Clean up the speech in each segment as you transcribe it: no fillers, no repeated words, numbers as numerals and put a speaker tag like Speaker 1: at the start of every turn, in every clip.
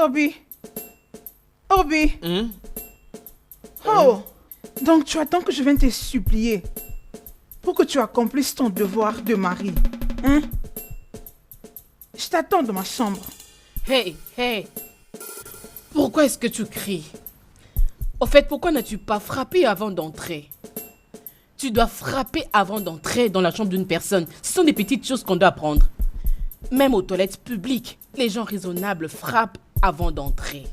Speaker 1: Obi. Obi. Oh. Donc tu attends que je vienne te supplier pour que tu accomplisses ton devoir de mari. Hein? Je t'attends dans ma chambre.
Speaker 2: Hey. Pourquoi est-ce que tu cries? Au fait, pourquoi n'as-tu pas frappé avant d'entrer? Tu dois frapper avant d'entrer dans la chambre d'une personne. Ce sont des petites choses qu'on doit apprendre. Même aux toilettes publiques, les gens raisonnables frappent avant d'entrer.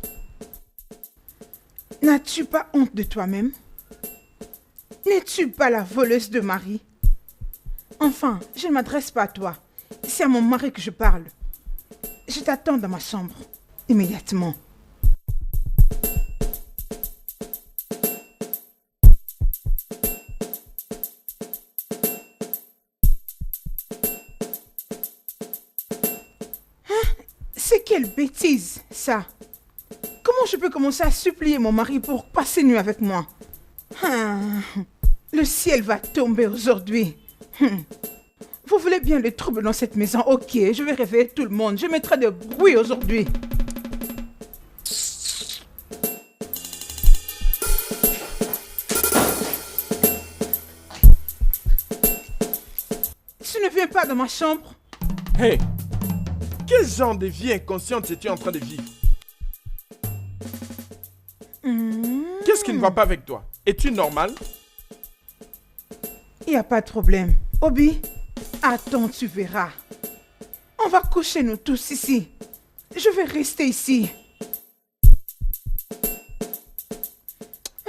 Speaker 1: N'as-tu pas honte de toi-même? N'es-tu pas la voleuse de mari? Enfin, je ne m'adresse pas à toi. C'est à mon mari que je parle. Je t'attends dans ma chambre, immédiatement. C'est quelle bêtise, ça! Comment je peux commencer à supplier mon mari pour passer nuit avec moi? Le ciel va tomber aujourd'hui. Vous voulez bien le trouble dans cette maison? Ok, je vais réveiller tout le monde. Je mettrai de bruit aujourd'hui. Tu ne viens pas dans ma chambre?
Speaker 3: Hey! Quel genre de vie inconsciente es-tu en train de vivre? Qu'est-ce qui ne va pas avec toi? Es-tu normal?
Speaker 1: Il n'y a pas de problème. Obi, attends, tu verras. On va coucher nous tous ici. Je vais rester ici.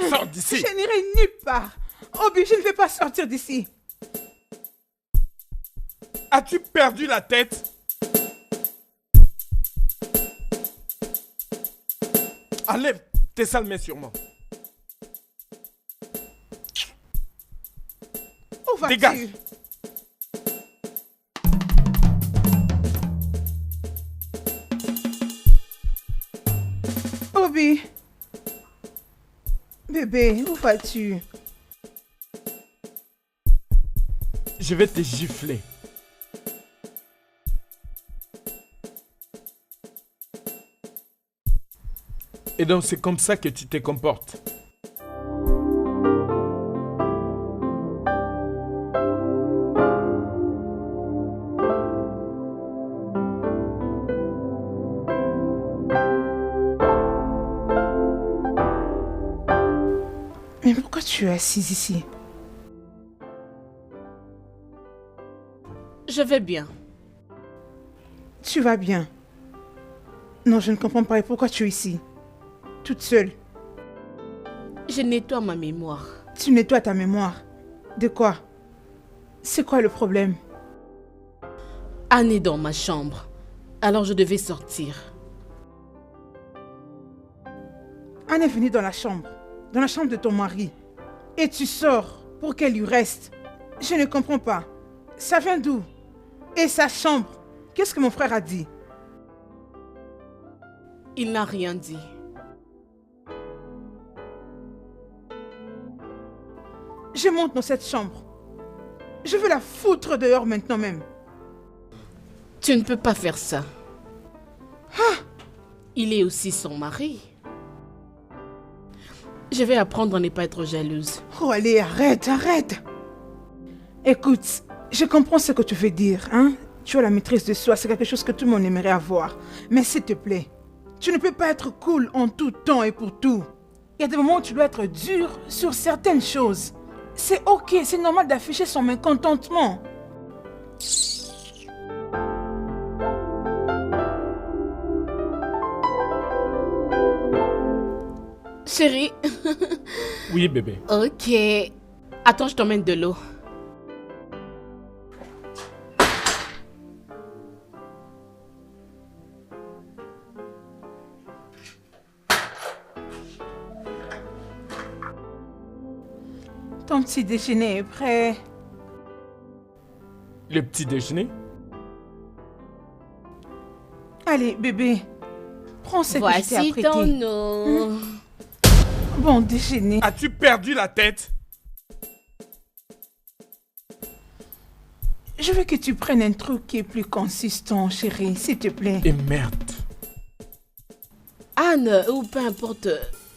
Speaker 3: Sors d'ici!
Speaker 1: Je n'irai nulle part. Obi, je ne vais pas sortir d'ici.
Speaker 3: As-tu perdu la tête? Enlève tes sales mains sur moi.
Speaker 1: Où vas-tu?
Speaker 3: Dégage!
Speaker 1: Obi. Bébé, où vas-tu?
Speaker 3: Je vais te gifler. Et donc c'est comme ça que tu te comportes.
Speaker 1: Mais pourquoi tu es assise ici?
Speaker 2: Je vais bien.
Speaker 1: Tu vas bien? Non, je ne comprends pas. Et pourquoi tu es ici? Toute seule?
Speaker 2: Je nettoie ma mémoire.
Speaker 1: Tu nettoies ta mémoire? De quoi? C'est quoi le problème?
Speaker 2: Anne est dans ma chambre. Alors je devais sortir.
Speaker 1: Anne est venue dans la chambre de ton mari. Et tu sors pour qu'elle y reste. Je ne comprends pas. Ça vient d'où? Et sa chambre? Qu'est-ce que mon frère a dit?
Speaker 2: Il n'a rien dit.
Speaker 1: Je monte dans cette chambre. Je veux la foutre dehors maintenant même.
Speaker 2: Tu ne peux pas faire ça. Il est aussi son mari. Je vais apprendre à ne pas être jalouse.
Speaker 1: Oh, allez, arrête. Écoute, je comprends ce que tu veux dire, hein? Tu as la maîtrise de soi, c'est quelque chose que tout le monde aimerait avoir. Mais s'il te plaît, tu ne peux pas être cool en tout temps et pour tout. Il y a des moments où tu dois être dur sur certaines choses. C'est ok, c'est normal d'afficher son mécontentement.
Speaker 2: Chérie.
Speaker 3: Oui, bébé.
Speaker 2: Ok. Attends, je t'emmène de l'eau.
Speaker 1: Ton petit déjeuner est prêt.
Speaker 3: Le petit déjeuner?
Speaker 1: Allez, bébé. Prends ce que je t'ai
Speaker 2: Voici
Speaker 1: apprêté.
Speaker 2: ton eau.
Speaker 1: Bon déjeuner.
Speaker 3: As-tu perdu la tête?
Speaker 1: Je veux que tu prennes un truc qui est plus consistant, chérie, s'il te plaît.
Speaker 3: Et merde.
Speaker 2: Anne, ou peu importe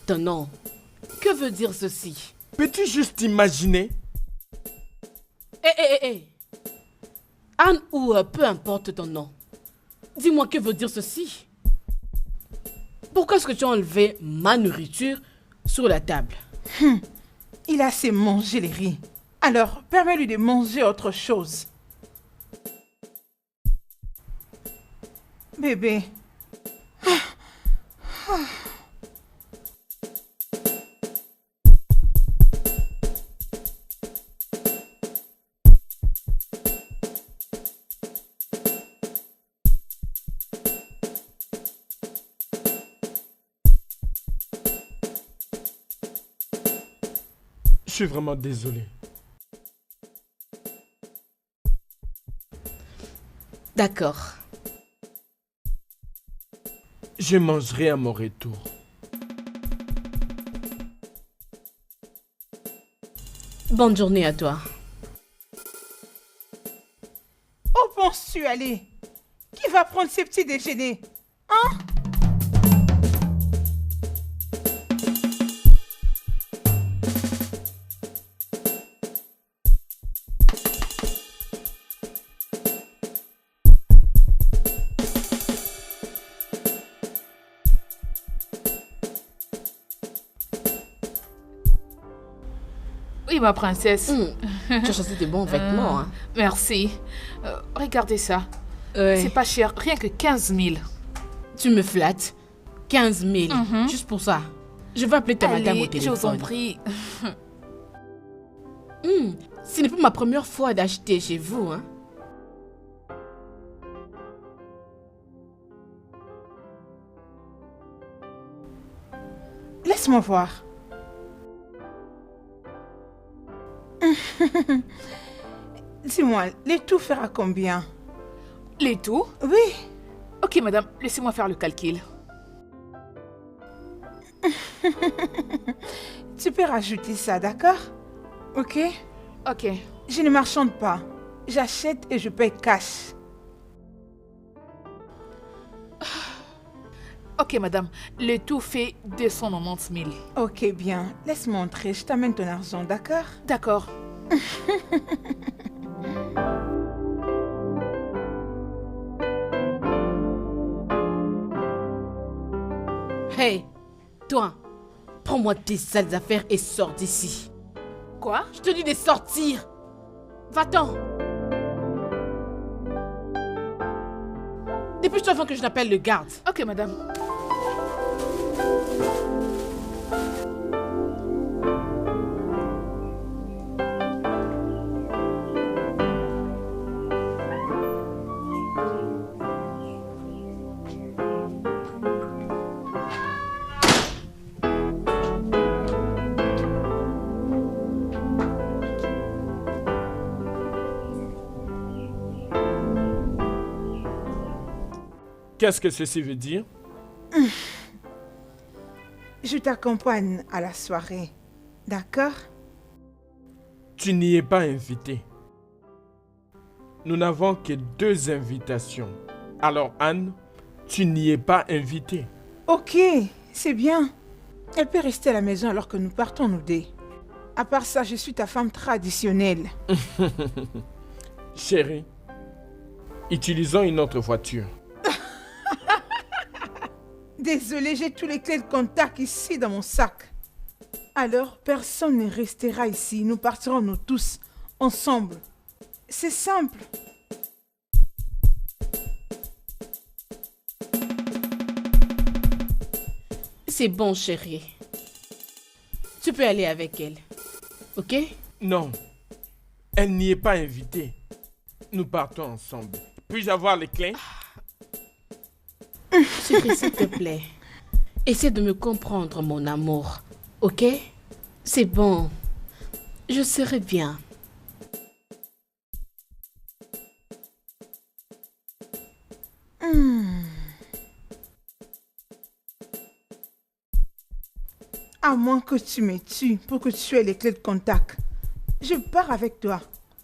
Speaker 2: ton nom, que veut dire ceci?
Speaker 3: Peux-tu juste imaginer?
Speaker 2: Hé. Anne ou peu importe ton nom, dis-moi que veut dire ceci? Pourquoi est-ce que tu as enlevé ma nourriture sur la table?
Speaker 1: Il a assez mangé les riz. Alors, permets-lui de manger autre chose. Bébé.
Speaker 3: Je suis vraiment désolé.
Speaker 2: D'accord.
Speaker 3: Je mangerai à mon retour.
Speaker 2: Bonne journée à toi.
Speaker 1: Où penses-tu aller? Qui va prendre ses petits déjeuners? Hein?
Speaker 4: Oui, ma princesse.
Speaker 2: Tu as choisi de bons vêtements. Hein.
Speaker 4: Merci. Regardez ça.
Speaker 2: Ouais.
Speaker 4: C'est pas cher, rien que 15 000.
Speaker 2: Tu me flattes. 15 000. Juste pour ça. Je vais appeler ta madame au
Speaker 4: Allez, je vous en
Speaker 2: téléphone.
Speaker 4: prie.
Speaker 2: Ce n'est pas ma première fois d'acheter chez vous. Hein.
Speaker 1: Laisse-moi voir. Dis-moi, les tout fera combien?
Speaker 4: Les tout?
Speaker 1: Oui.
Speaker 4: Ok, madame, laissez-moi faire le calcul.
Speaker 1: Tu peux rajouter ça, d'accord? Ok?
Speaker 4: Ok.
Speaker 1: Je ne marchande pas. J'achète et je paye cash.
Speaker 4: Ok, madame, le tout fait 290 000.
Speaker 1: Ok, bien. Laisse-moi entrer. Je t'amène ton argent, d'accord?
Speaker 4: D'accord.
Speaker 2: Hey, toi, prends-moi tes sales affaires et sors d'ici.
Speaker 4: Quoi?
Speaker 2: Je te dis de sortir. Va-t'en. Dépêche-toi avant que je n'appelle le garde.
Speaker 4: Ok, madame.
Speaker 3: Qu'est-ce que ceci veut dire?
Speaker 1: Je t'accompagne à la soirée, d'accord?
Speaker 3: Tu n'y es pas invité. Nous n'avons que 2 invitations. Alors Anne, tu n'y es pas invitée.
Speaker 1: Ok, c'est bien. Elle peut rester à la maison alors que nous partons, nous deux. À part ça, je suis ta femme traditionnelle.
Speaker 3: Chérie, utilisons une autre voiture.
Speaker 1: Désolée, j'ai tous les clés de contact ici dans mon sac. Alors, personne ne restera ici. Nous partirons nous tous, ensemble. C'est simple.
Speaker 2: C'est bon, chérie. Tu peux aller avec elle. Ok?
Speaker 3: Non, elle n'y est pas invitée. Nous partons ensemble. Puis-je avoir les clés?
Speaker 2: Chérie, s'il te plaît. Essaie de me comprendre, mon amour. Ok? C'est bon. Je serai bien.
Speaker 1: À moins que tu me tues pour que tu aies les clés de contact. Je pars avec toi.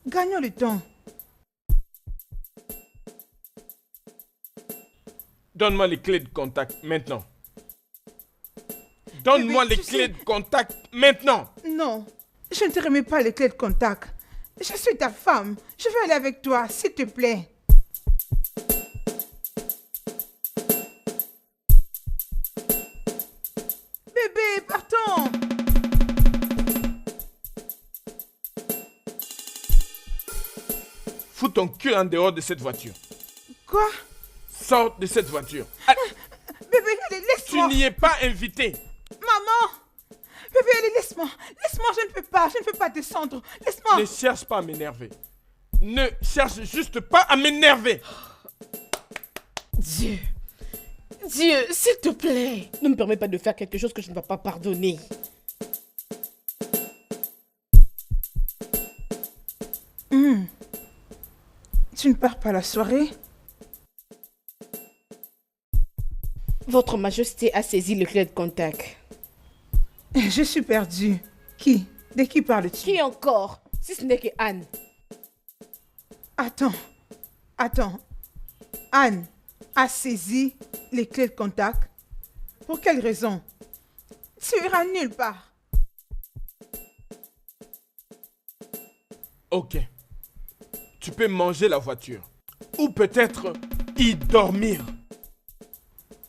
Speaker 1: Gagnons le temps.
Speaker 3: Donne-moi les clés de contact maintenant. Donne-moi
Speaker 1: Bébé,
Speaker 3: les
Speaker 1: tu
Speaker 3: clés
Speaker 1: sais-
Speaker 3: de contact maintenant.
Speaker 1: Non, je ne te remets pas les clés de contact. Je suis ta femme. Je veux aller avec toi, s'il te plaît. Bébé, partons.
Speaker 3: Fous ton cul en dehors de cette voiture.
Speaker 1: Quoi?
Speaker 3: Sors de cette voiture. Ah,
Speaker 1: Bébé, allez,
Speaker 3: tu
Speaker 1: laisse-moi.
Speaker 3: n'y es pas invité.
Speaker 1: Maman. Bébé, allez, laisse-moi. Laisse-moi, je ne peux pas descendre. Laisse-moi.
Speaker 3: Ne cherche pas à m'énerver. Ne cherche juste pas à m'énerver.
Speaker 2: Dieu, s'il te plaît, ne me permets pas de faire quelque chose que je ne vais pas pardonner.
Speaker 1: Tu ne pars pas la soirée?
Speaker 2: Votre Majesté a saisi le clé de contact.
Speaker 1: Je suis perdue. Qui? De qui parles-tu?
Speaker 2: Qui encore, si ce n'est que Anne?
Speaker 1: Attends. Anne a saisi les clés de contact. Pour quelle raison? Tu iras nulle part.
Speaker 3: Ok. Tu peux manger la voiture. Ou peut-être y dormir.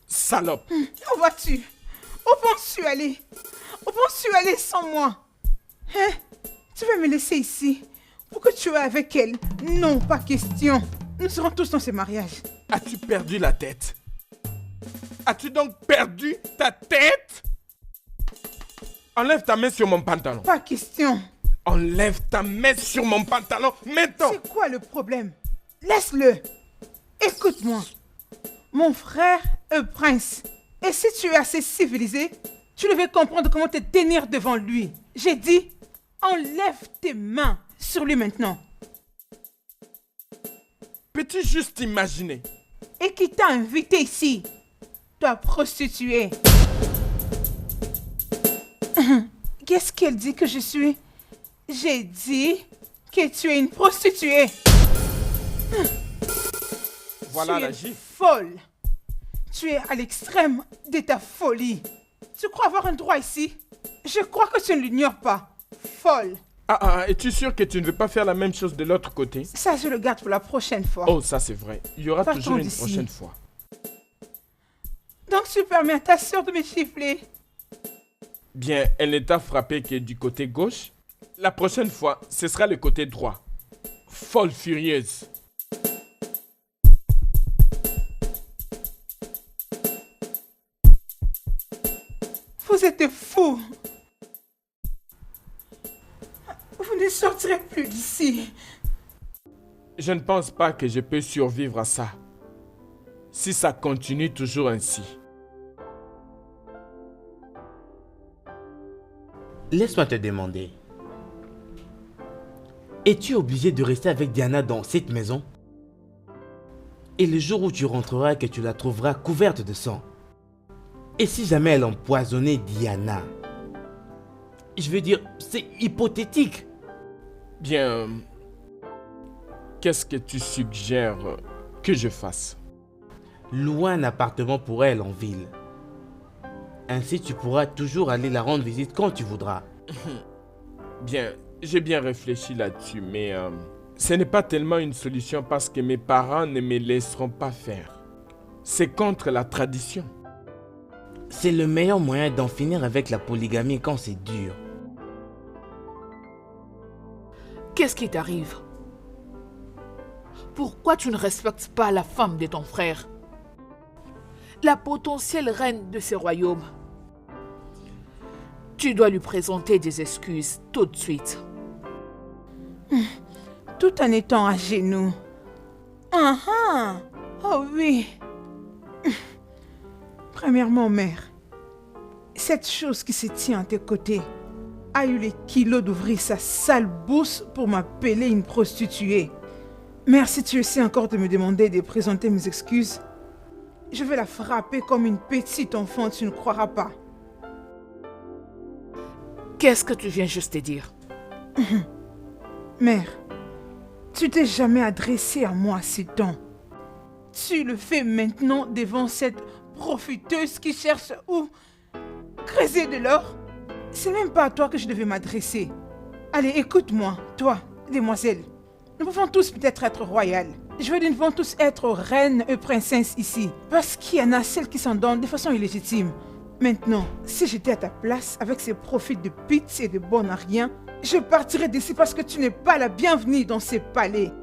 Speaker 3: Salope.
Speaker 1: Où vas-tu? Où penses-tu aller? Où penses-tu aller sans moi? Hein? Tu vas me laisser ici pour que tu es avec elle? Non, pas question. Nous serons tous dans ce mariage.
Speaker 3: As-tu perdu la tête? As-tu donc perdu ta tête? Enlève ta main sur mon pantalon.
Speaker 1: Pas question.
Speaker 3: Enlève ta main sur mon pantalon maintenant.
Speaker 1: C'est quoi le problème? Laisse-le. Écoute-moi. Mon frère est prince. Et si tu es assez civilisé, tu devais comprendre comment te tenir devant lui. J'ai dit, enlève tes mains sur lui maintenant.
Speaker 3: Peux-tu juste imaginer?
Speaker 1: Et qui t'a invité ici? Toi, prostituée. Qu'est-ce qu'elle dit que je suis? J'ai dit que tu es une prostituée.
Speaker 3: Voilà
Speaker 1: tu
Speaker 3: la
Speaker 1: es
Speaker 3: gifle.
Speaker 1: folle. Tu es à l'extrême de ta folie. Tu crois avoir un droit ici? Je crois que tu ne l'ignores pas. Folle.
Speaker 3: Es-tu sûr que tu ne veux pas faire la même chose de l'autre côté?
Speaker 1: Ça, je le garde pour la prochaine fois.
Speaker 3: Oh, ça c'est vrai. Il y aura
Speaker 1: Partons
Speaker 3: toujours une
Speaker 1: d'ici.
Speaker 3: prochaine fois.
Speaker 1: Donc tu permets à ta soeur de me gifler?
Speaker 3: Bien, elle ne t'a frappé que du côté gauche. La prochaine fois, ce sera le côté droit. Folle furieuse.
Speaker 1: Vous êtes fous. Vous ne sortirez plus d'ici.
Speaker 3: Je ne pense pas que je peux survivre à ça. Si ça continue toujours ainsi.
Speaker 5: Laisse-moi te demander. Es-tu obligé de rester avec Diana dans cette maison? Et le jour où tu rentreras et que tu la trouveras couverte de sang? Et si jamais elle empoisonnait Diana? Je veux dire, c'est hypothétique.
Speaker 3: Bien, qu'est-ce que tu suggères que je fasse?
Speaker 5: Loue un appartement pour elle en ville. Ainsi tu pourras toujours aller la rendre visite quand tu voudras.
Speaker 3: Bien, j'ai bien réfléchi là-dessus, mais ce n'est pas tellement une solution parce que mes parents ne me laisseront pas faire. C'est contre la tradition.
Speaker 5: C'est le meilleur moyen d'en finir avec la polygamie quand c'est dur.
Speaker 4: Qu'est-ce qui t'arrive? Pourquoi tu ne respectes pas la femme de ton frère? La potentielle reine de ce royaume. Tu dois lui présenter des excuses tout de suite.
Speaker 1: Tout en étant à genoux. Oh oui. Premièrement, mère, cette chose qui se tient à tes côtés a eu les kilos d'ouvrir sa sale bouche pour m'appeler une prostituée. Mère, si tu essaies encore de me demander de présenter mes excuses, je vais la frapper comme une petite enfant, tu ne croiras pas.
Speaker 4: Qu'est-ce que tu viens juste de dire?
Speaker 1: Mère, tu t'es jamais adressée à moi si temps. Tu le fais maintenant devant cette profiteuse qui cherche où Creuser de l'or? C'est même pas à toi que je devais m'adresser. Allez, écoute-moi, toi, demoiselle. Nous pouvons tous peut-être être royales. Je veux dire, nous pouvons tous être reines et princesses ici. Parce qu'il y en a celles qui s'en donnent de façon illégitime. Maintenant, si j'étais à ta place, avec ces profils de pits et de bon à rien, je partirais d'ici parce que tu n'es pas la bienvenue dans ces palais.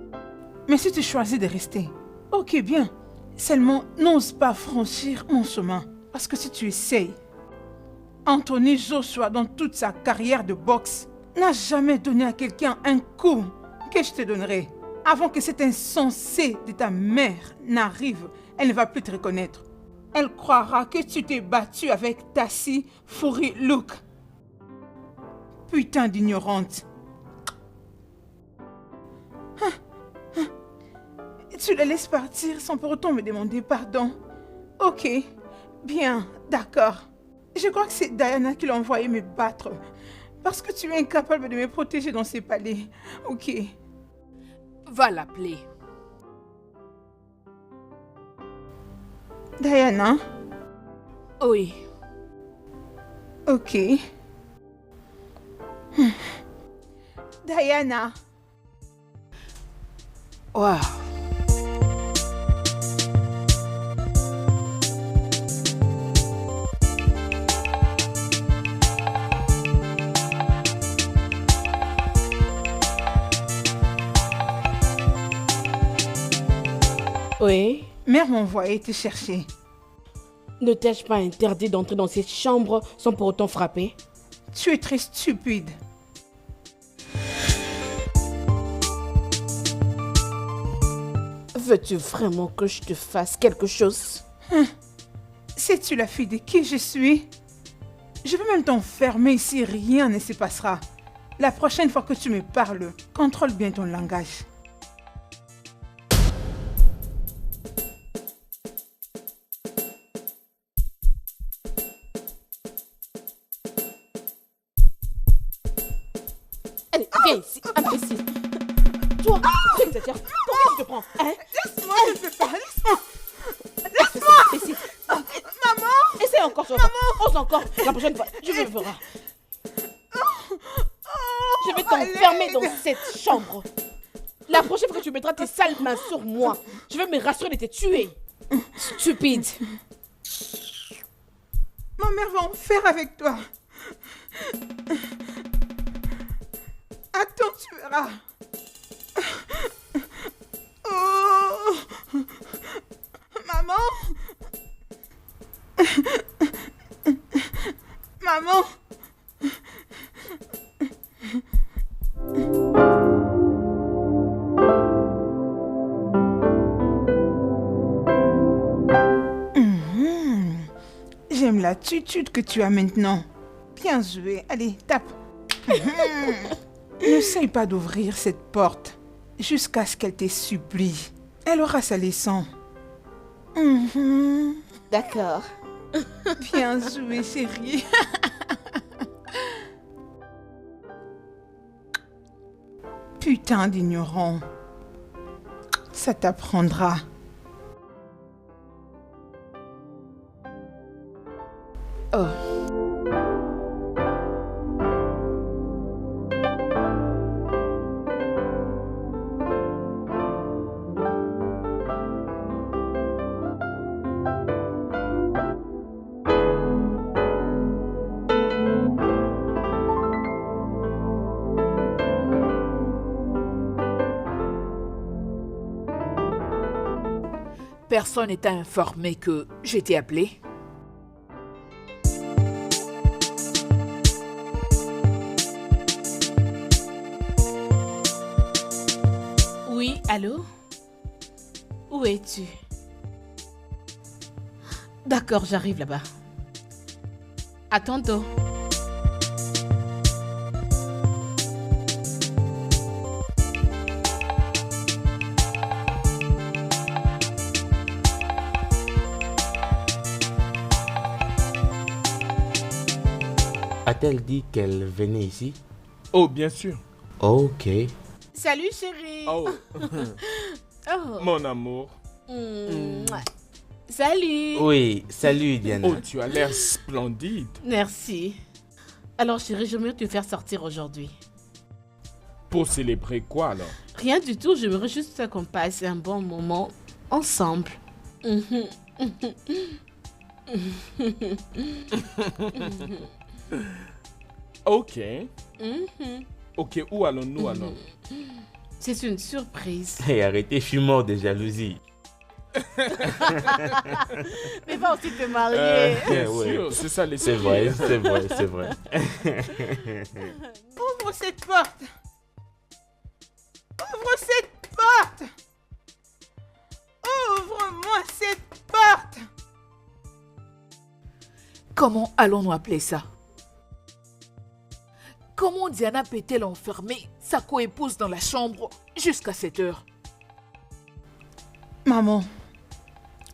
Speaker 1: Mais si tu choisis de rester, ok, bien. Seulement, n'ose pas franchir mon chemin. Parce que si tu essayes, Anthony Joshua, dans toute sa carrière de boxe, n'a jamais donné à quelqu'un un coup que je te donnerai. Avant que cet insensé de ta mère n'arrive, elle ne va plus te reconnaître. Elle croira que tu t'es battu avec Tassie Foury Luke. Putain d'ignorante. Tu la laisses partir sans pour autant me demander pardon. Ok, bien, d'accord. Je crois que c'est Diana qui l'a envoyé me battre. Parce que tu es incapable de me protéger dans ces palais. Ok.
Speaker 4: Va l'appeler.
Speaker 1: Diana?
Speaker 4: Oui.
Speaker 1: Ok. Diana?
Speaker 4: Wow.
Speaker 2: Oui.
Speaker 1: Mère m'a envoyé te chercher.
Speaker 2: Ne t'ai-je pas interdit d'entrer dans cette chambre sans pour autant frapper?
Speaker 1: Tu es très stupide.
Speaker 2: Veux-tu vraiment que je te fasse quelque chose?
Speaker 1: Sais-tu la fille de qui je suis? Je vais même t'enfermer si rien ne se passera. La prochaine fois que tu me parles, contrôle bien ton langage.
Speaker 2: Allez, viens ici, imbécile. Toi, tu exagères. Pour qui tu te prends, hein?
Speaker 1: Laisse-moi, je ne peux pas. Laisse-moi.
Speaker 2: Imbécile.
Speaker 1: Maman.
Speaker 2: Essaye encore, Maman. Ose encore. La prochaine fois, je le ferai. Je vais t'enfermer dans cette chambre. La prochaine fois que tu mettras tes sales mains sur moi, je vais me rassurer de te tuer. Stupide.
Speaker 1: Ma mère va en faire avec toi. Attends, tu verras. Oh. Maman. Maman. J'aime l'attitude que tu as maintenant. Bien joué. Allez, tape. N'essaye pas d'ouvrir cette porte jusqu'à ce qu'elle te supplie. Elle aura sa leçon.
Speaker 2: D'accord.
Speaker 1: Bien joué, chérie. Putain d'ignorant. Ça t'apprendra.
Speaker 2: Oh.
Speaker 4: Personne n'est informé que j'étais appelée.
Speaker 2: Oui, allô? Où es-tu? D'accord, j'arrive là-bas. À tantôt.
Speaker 5: A-t-elle dit qu'elle venait ici?
Speaker 3: Oh, bien sûr.
Speaker 5: Ok.
Speaker 2: Salut chérie.
Speaker 3: Oh,
Speaker 2: Oh.
Speaker 3: mon amour.
Speaker 2: Salut.
Speaker 5: Oui, salut Diana.
Speaker 3: Oh, tu as l'air splendide.
Speaker 2: Merci. Alors chérie, j'aimerais te faire sortir aujourd'hui.
Speaker 3: Pour célébrer quoi alors?
Speaker 2: Rien du tout, j'aimerais juste qu'on passe un bon moment ensemble.
Speaker 3: Ok. Ok, où allons-nous alors?
Speaker 2: C'est une surprise.
Speaker 5: Hey, arrêtez, je suis mort de jalousie.
Speaker 2: Mais va aussi te marier.
Speaker 3: Bien
Speaker 5: Ouais.
Speaker 3: sûr, c'est ça les
Speaker 5: C'est vrai, c'est vrai, c'est vrai.
Speaker 1: Ouvre cette porte. Ouvre cette porte. Ouvre-moi cette porte.
Speaker 4: Comment allons-nous appeler ça? Comment Diana peut-elle enfermer sa coépouse dans la chambre jusqu'à cette heure?
Speaker 1: Maman,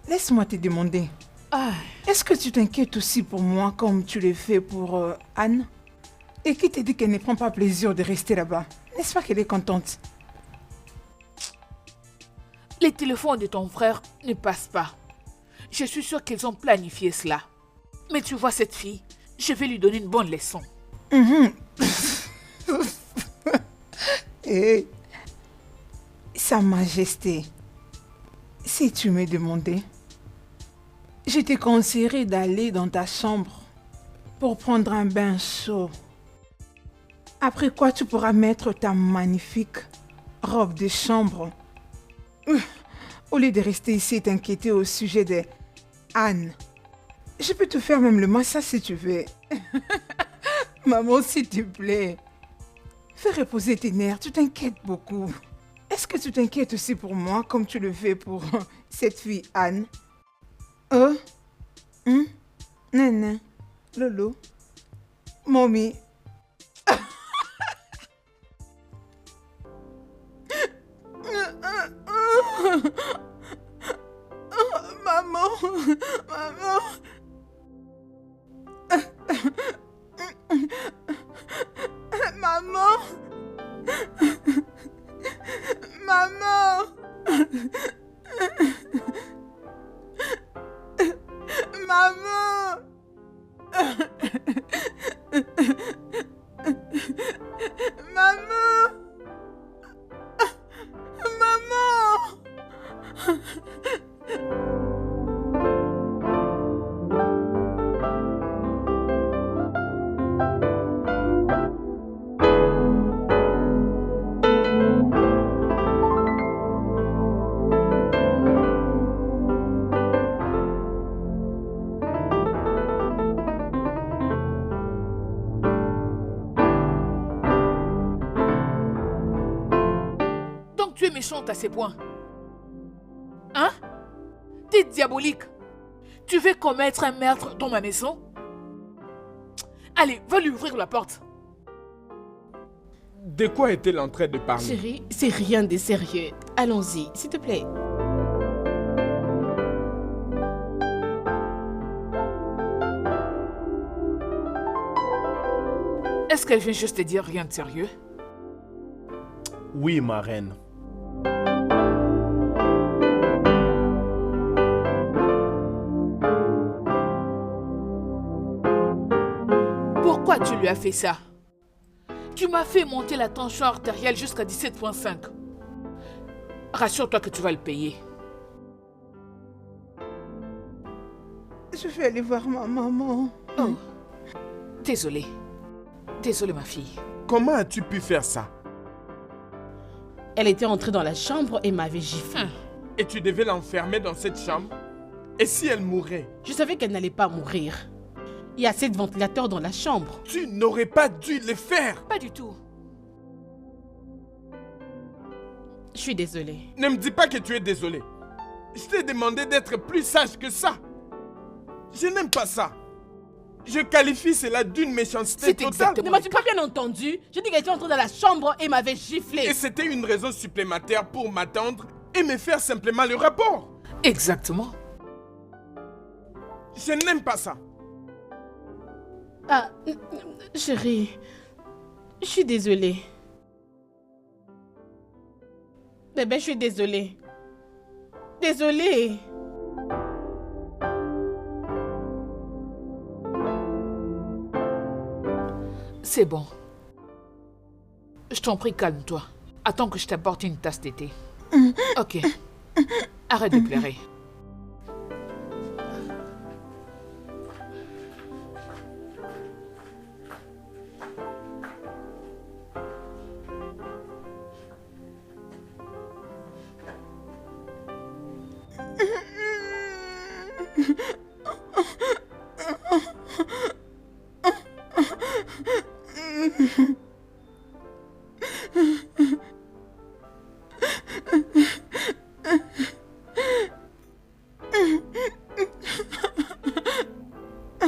Speaker 1: laisse-moi te demander.
Speaker 4: Ah,
Speaker 1: Est-ce que tu t'inquiètes aussi pour moi comme tu l'as fait pour Anne? Et qui te dit qu'elle ne prend pas plaisir de rester là-bas? N'est-ce pas qu'elle est contente?
Speaker 4: les téléphones de ton frère ne passent pas. Je suis sûre qu'ils ont planifié cela. Mais tu vois cette fille, je vais lui donner une bonne leçon.
Speaker 1: Et Sa Majesté, si tu me demandais, je te conseillerais d'aller dans ta chambre pour prendre un bain chaud. Après quoi, tu pourras mettre ta magnifique robe de chambre. Au lieu de rester ici et t'inquiéter au sujet de Anne. Je peux te faire même le massage si tu veux. Maman, s'il te plaît. Fais reposer tes nerfs, tu t'inquiètes beaucoup. Est-ce que tu t'inquiètes aussi pour moi comme tu le fais pour cette fille Anne? Nana, Lolo, Mommy. Maman, maman. Maman. Maman. Maman. Maman. Maman.
Speaker 4: Donc tu es méchante à ces points. Hein? T'es diabolique. Tu veux commettre un meurtre dans ma maison? Allez, va lui ouvrir la porte.
Speaker 3: De quoi est-elle en train de parler?
Speaker 2: Chérie, c'est rien de sérieux. Allons-y, s'il te plaît.
Speaker 4: Est-ce qu'elle vient juste te dire rien de sérieux?
Speaker 6: Oui, ma reine.
Speaker 4: Pourquoi tu lui as fait ça? Tu m'as fait monter la tension artérielle jusqu'à 17,5. Rassure-toi que tu vas le payer.
Speaker 1: Je vais aller voir ma maman.
Speaker 4: Oh, désolée. Désolée, ma fille.
Speaker 3: Comment as-tu pu faire ça?
Speaker 2: Elle était entrée dans la chambre et m'avait giflé.
Speaker 3: Et tu devais l'enfermer dans cette chambre? Et si elle mourait?
Speaker 2: Je savais qu'elle n'allait pas mourir. Il y a assez de ventilateurs dans la chambre.
Speaker 3: Tu n'aurais pas dû le faire!
Speaker 4: Pas du tout.
Speaker 2: Je suis désolée.
Speaker 3: Ne me dis pas que tu es désolé. Je t'ai demandé d'être plus sage que ça. Je n'aime pas ça. Je qualifie cela d'une méchanceté
Speaker 4: C'est
Speaker 3: totale.
Speaker 4: exactement-
Speaker 2: Ne m'as-tu pas bien entendu? J'ai dit qu'elle était entrée dans la chambre et m'avait giflé.
Speaker 3: Et c'était une raison supplémentaire pour m'attendre et me faire simplement le rapport.
Speaker 4: Exactement.
Speaker 3: Je n'aime pas ça.
Speaker 2: Ah, chérie, je suis désolée. Bébé, je suis désolée. Désolée.
Speaker 4: C'est bon. Je t'en prie, calme-toi. Attends que je t'apporte une tasse d'été. Ok. Arrête de pleurer.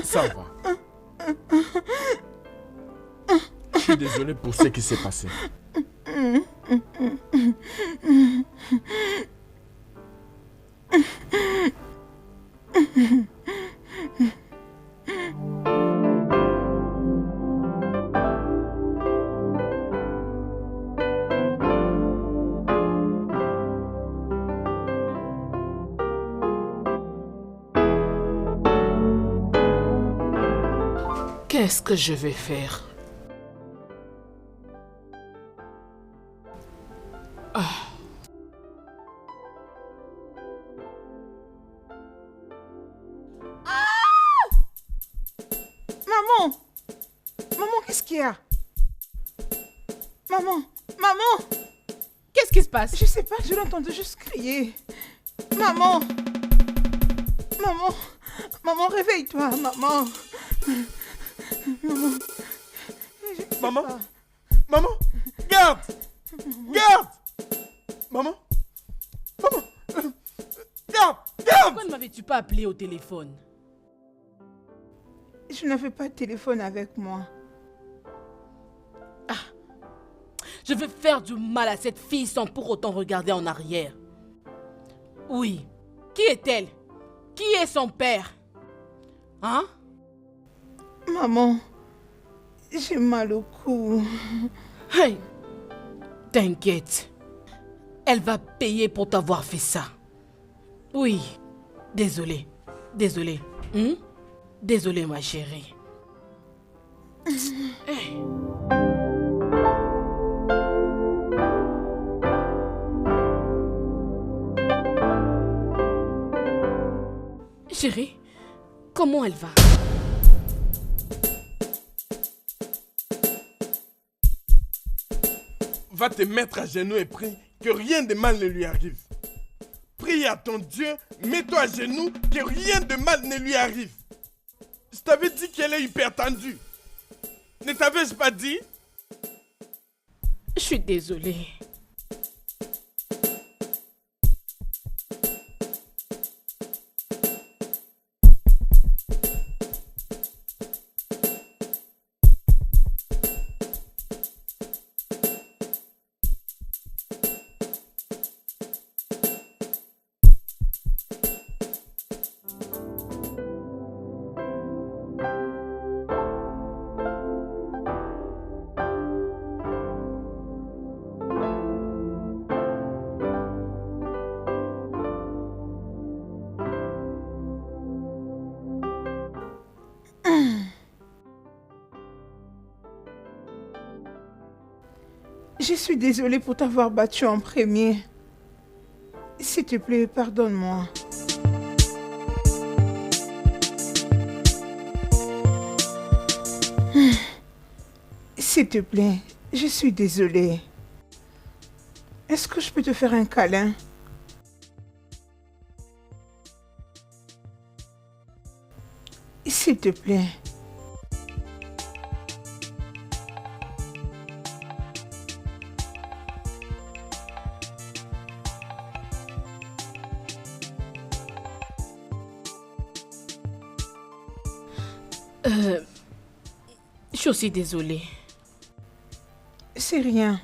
Speaker 3: Ça va. Je suis désolé pour ce qui s'est passé.
Speaker 4: Qu'est-ce que je vais faire?
Speaker 1: Maman! Maman, qu'est-ce qu'il y a? Maman! Maman!
Speaker 2: Qu'est-ce qui se passe?
Speaker 1: Je sais pas, je l'ai entendu juste crier. Maman! Maman! Maman, réveille-toi, maman! Maman! Je sais
Speaker 3: Maman?
Speaker 1: pas.
Speaker 3: Maman, garde! Garde! Maman? Maman! Garde! Garde!
Speaker 2: Pourquoi ne m'avais-tu pas appelé au téléphone?
Speaker 1: Je n'avais pas de téléphone avec moi.
Speaker 2: Je veux faire du mal à cette fille sans pour autant regarder en arrière. Oui. Qui est-elle? Qui est son père? Hein?
Speaker 1: Maman, j'ai mal au cou.
Speaker 2: Hey! T'inquiète. Elle va payer pour t'avoir fait ça. Oui. Désolée. Désolée. Désolée, ma chérie. Hey. Chérie, comment elle va?
Speaker 3: Va te mettre à genoux et prie que rien de mal ne lui arrive. Prie à ton Dieu, mets-toi à genoux, que rien de mal ne lui arrive. Je t'avais dit qu'elle est hyper tendue. Ne t'avais-je pas dit?
Speaker 2: Je suis désolée.
Speaker 1: Je suis désolée pour t'avoir battu en premier. S'il te plaît, pardonne-moi. S'il te plaît, je suis désolée. Est-ce que je peux te faire un câlin? S'il te plaît.
Speaker 2: Je suis aussi désolée.
Speaker 1: C'est rien.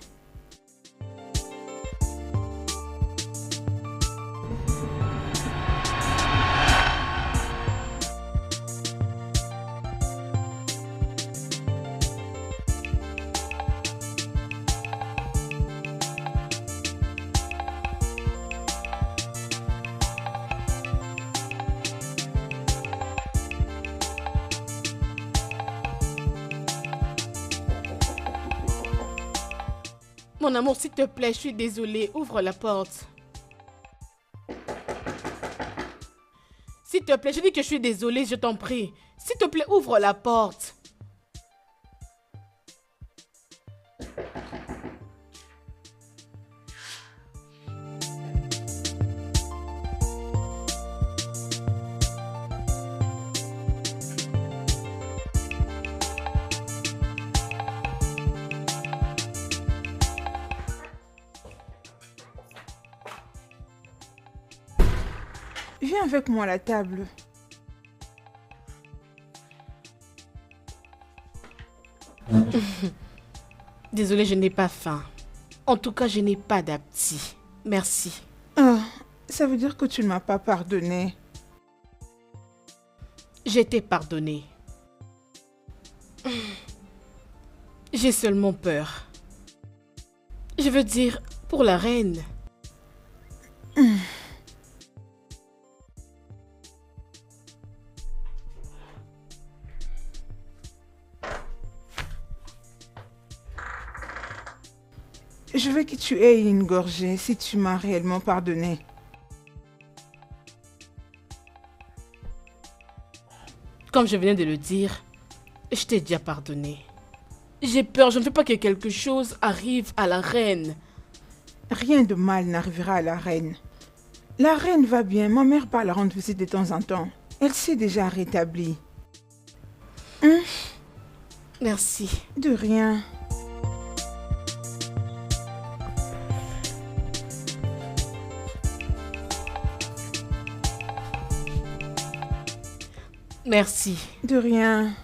Speaker 2: Mon amour, s'il te plaît, je suis désolée. Ouvre la porte. S'il te plaît, je dis que je suis désolée, je t'en prie. S'il te plaît, ouvre la porte.
Speaker 1: Viens avec moi à la table.
Speaker 2: Désolée, je n'ai pas faim. En tout cas, je n'ai pas d'appétit. Merci.
Speaker 1: Ah, ça veut dire que tu ne m'as pas pardonné.
Speaker 2: Je t'ai pardonné. J'ai seulement peur. Je veux dire, pour la reine.
Speaker 1: Je veux que tu aies une gorgée si tu m'as réellement pardonné.
Speaker 2: Comme je venais de le dire, je t'ai déjà pardonné. J'ai peur, je ne veux pas que quelque chose arrive à la reine.
Speaker 1: Rien de mal n'arrivera à la reine. La reine va bien, ma mère part la rendre visite de temps en temps. Elle s'est déjà rétablie.
Speaker 2: Merci.
Speaker 1: De rien.
Speaker 2: Merci.
Speaker 1: De rien.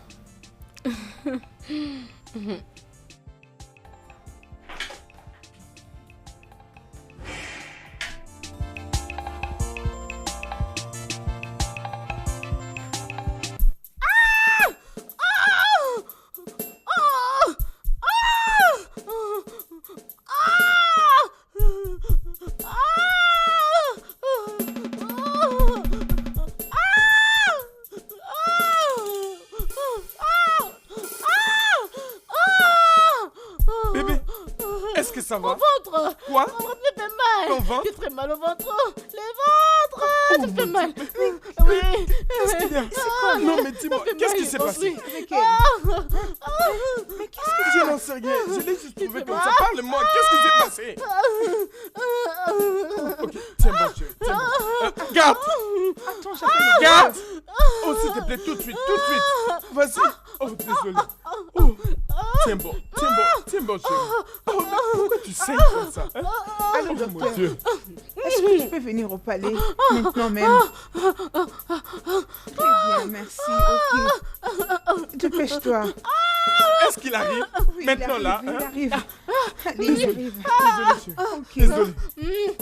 Speaker 3: Bébé, est-ce que ça va?
Speaker 2: Ventre.
Speaker 3: Quoi?
Speaker 2: Mon ventre me fait mal.
Speaker 3: Ton ventre?
Speaker 2: J'ai très mal au ventre. Le ventre.
Speaker 3: Oh,
Speaker 2: Ça me fait
Speaker 3: mon
Speaker 2: mal.
Speaker 3: Dieu.
Speaker 2: Oui.
Speaker 3: Qu'est-ce qu'il y a? Non, mais dis-moi, qu'est-ce qui s'est passé?
Speaker 1: Avec elle. Mais qu'est-ce que
Speaker 3: Je n'en sais rien. Je l'ai juste trouvé comme ça. Parle-moi, qu'est-ce qui s'est passé? Ok, tiens bon, chérie, tiens bon. Garde!
Speaker 1: Attends, j'appelle le
Speaker 3: Garde!
Speaker 1: docteur.
Speaker 3: Oh, s'il te plaît, tout de suite, tout de suite. Vas-y. Oh, désolé. Oh. Tiens bon, chérie. Oh, mais pourquoi tu saignes comme ça? Hein?
Speaker 1: Allez,
Speaker 3: Oh, mon
Speaker 1: docteur.
Speaker 3: Dieu.
Speaker 1: Est-ce que je peux venir au palais maintenant même? Très bien, merci. Ok. Dépêche-toi.
Speaker 3: Est-ce qu'il arrive?
Speaker 1: Oui,
Speaker 3: Maintenant, là,
Speaker 1: il
Speaker 3: hein?
Speaker 1: arrive. Allez, il arrive.
Speaker 3: Désolé, chérie.
Speaker 1: Ok.
Speaker 3: Désolé.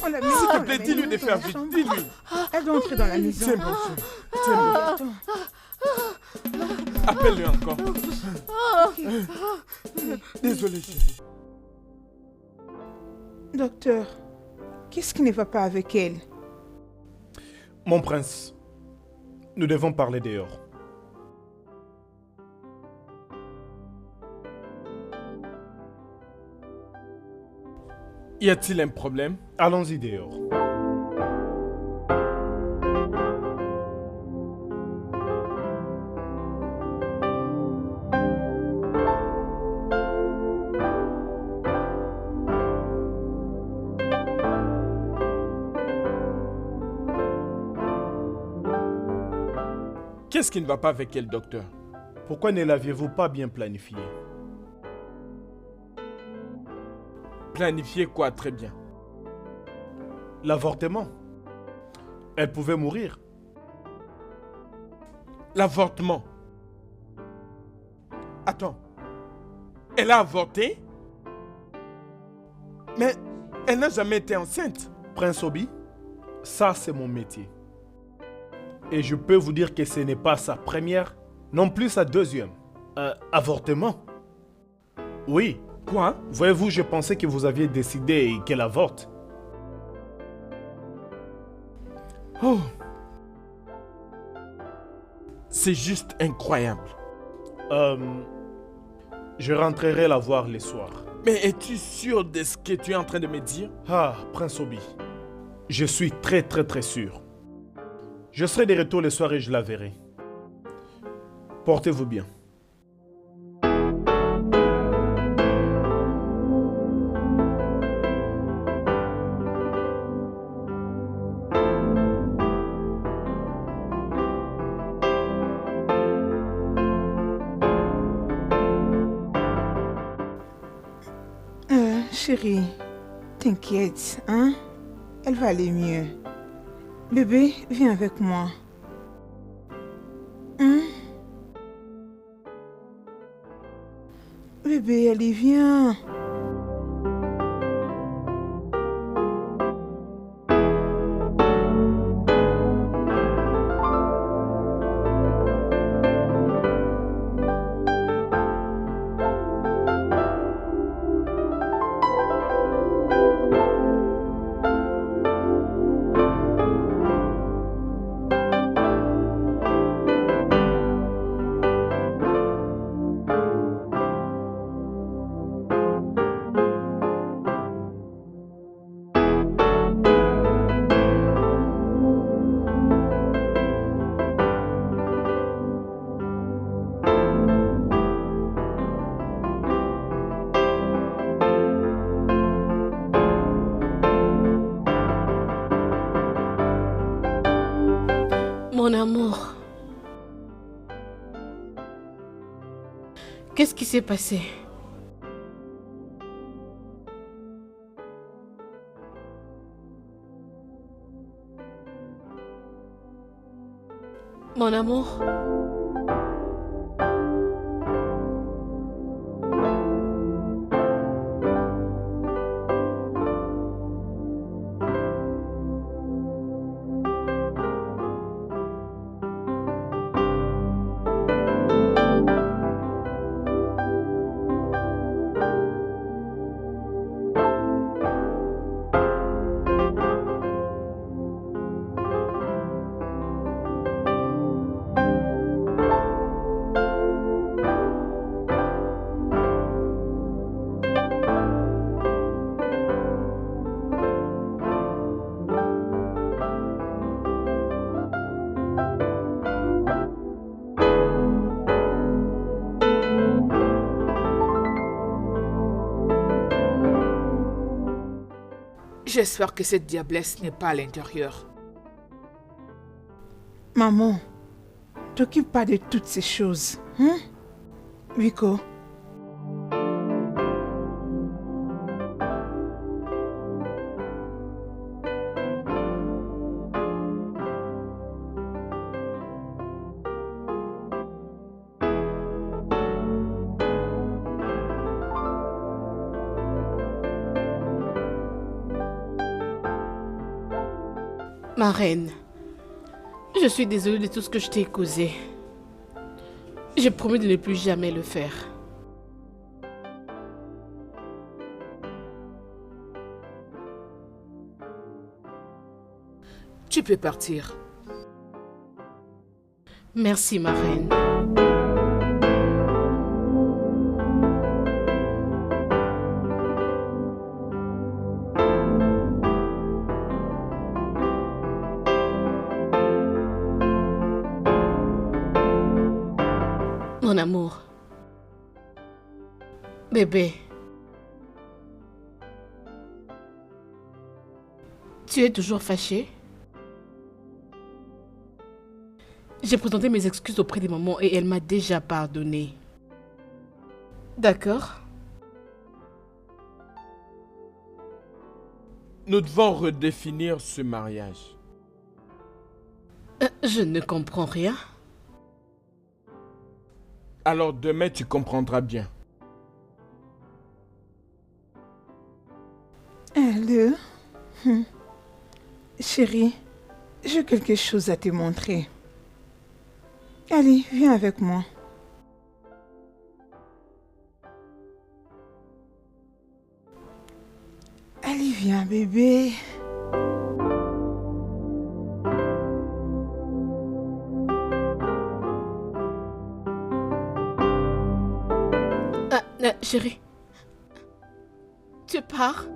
Speaker 1: On l'a mis
Speaker 3: S'il
Speaker 1: dans
Speaker 3: te
Speaker 1: la
Speaker 3: plaît,
Speaker 1: maison,
Speaker 3: dis-lui de
Speaker 1: dans
Speaker 3: faire
Speaker 1: la
Speaker 3: vite.
Speaker 1: chambre.
Speaker 3: Dis-lui.
Speaker 1: Elle doit entrer dans la maison.
Speaker 3: Tiens bon, chérie. Tiens bon.
Speaker 1: Attends.
Speaker 3: Appelle-le encore. Désolé, chérie.
Speaker 1: Docteur, qu'est-ce qui ne va pas avec elle?
Speaker 6: Mon prince, nous devons parler dehors.
Speaker 3: Y a-t-il un problème?
Speaker 6: Allons-y dehors.
Speaker 3: Qu'est-ce qui ne va pas avec elle, docteur?
Speaker 6: Pourquoi ne l'aviez-vous pas bien planifié?
Speaker 3: Planifier quoi? Très bien.
Speaker 6: L'avortement. Elle pouvait mourir.
Speaker 3: L'avortement. Attends. Elle a avorté? Mais elle n'a jamais été enceinte.
Speaker 6: Prince Obi, ça c'est mon métier. Et je peux vous dire que ce n'est pas sa première, non plus sa deuxième. Avortement. Oui.
Speaker 3: Quoi?
Speaker 6: Voyez-vous, je pensais que vous aviez décidé qu'elle avorte.
Speaker 3: Oh. C'est juste incroyable.
Speaker 6: Je rentrerai la voir le soir.
Speaker 3: Mais es-tu sûr de ce que tu es en train de me dire?
Speaker 6: Ah, Prince Obi, je suis très sûr. Je serai de retour le soir et je la verrai. Portez-vous bien.
Speaker 1: Chérie, t'inquiète, hein? Elle va aller mieux. Bébé, viens avec moi. Hein? Bébé, allez, viens.
Speaker 2: Mon amour. Qu'est-ce qui s'est passé? Mon amour.
Speaker 4: J'espère que cette diablesse n'est pas à l'intérieur.
Speaker 1: Maman, t'occupe pas de toutes ces choses, hein? Wiko.
Speaker 2: Ma reine, je suis désolée de tout ce que je t'ai causé. J'ai promis de ne plus jamais le faire.
Speaker 4: Tu peux partir.
Speaker 2: Merci, ma reine. Mon amour. Bébé. Tu es toujours fâché? J'ai présenté mes excuses auprès de maman et elle m'a déjà pardonné. D'accord?
Speaker 3: Nous devons redéfinir ce mariage.
Speaker 2: Je ne comprends rien.
Speaker 3: Alors demain, tu comprendras bien.
Speaker 1: Allô? Chérie, j'ai quelque chose à te montrer. Allez, viens avec moi. Allez, viens, bébé.
Speaker 2: Chérie. Tu pars?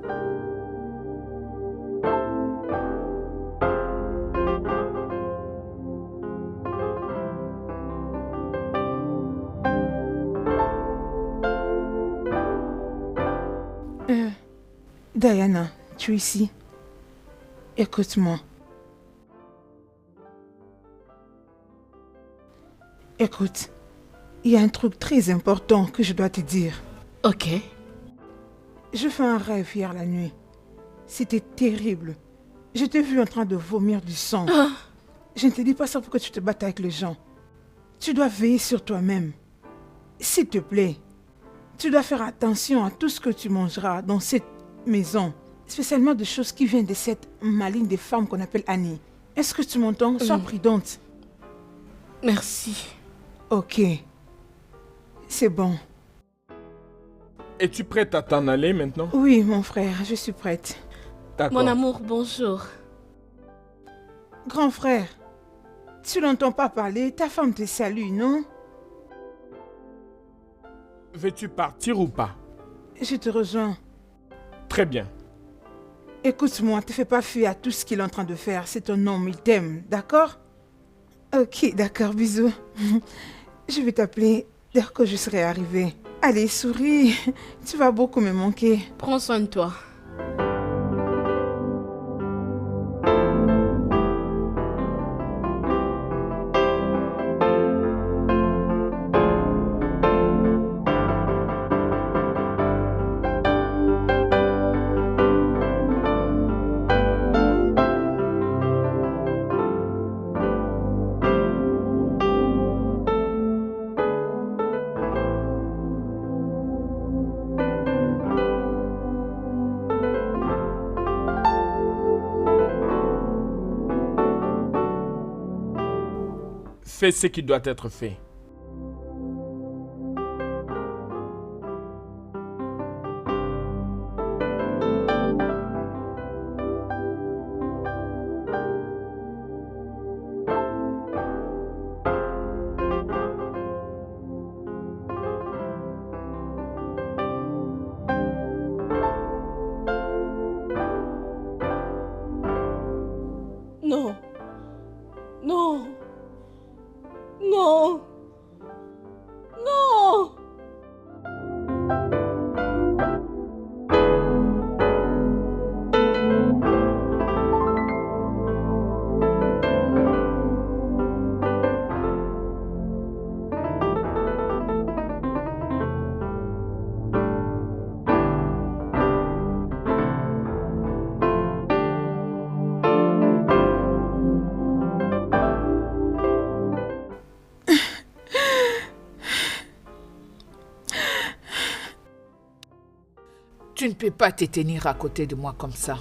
Speaker 1: Diana, tu es ici. Écoute-moi. Écoute, il y a un truc très important que je dois te dire.
Speaker 2: Ok.
Speaker 1: Je fais un rêve hier la nuit. C'était terrible. Je t'ai vu en train de vomir du sang. Je ne te dis pas ça pour que tu te battes avec les gens. Tu dois veiller sur toi-même. S'il te plaît, tu dois faire attention à tout ce que tu mangeras dans cette maison. Spécialement des choses qui viennent de cette maligne des femmes qu'on appelle Annie. Est-ce que tu m'entends? Sois prudente.
Speaker 2: Merci.
Speaker 1: Ok. C'est bon.
Speaker 3: Es-tu prête à t'en aller maintenant?
Speaker 1: Oui, mon frère, je suis prête.
Speaker 3: D'accord.
Speaker 2: Mon amour, bonjour.
Speaker 1: Grand frère, tu n'entends pas parler? Ta femme te salue, non?
Speaker 3: Veux-tu partir ou pas?
Speaker 1: Je te rejoins.
Speaker 3: Très bien.
Speaker 1: Écoute-moi, te fais pas fuir à tout ce qu'il est en train de faire. C'est ton homme, il t'aime, d'accord? Ok, d'accord, bisous. Je vais t'appeler dès que je serai arrivée. Allez, souris. Tu vas beaucoup me manquer.
Speaker 2: Prends soin de toi.
Speaker 3: Fais ce qui doit être fait.
Speaker 2: Non. Non. Non. Non.
Speaker 4: Tu ne peux pas te tenir à côté de moi comme ça.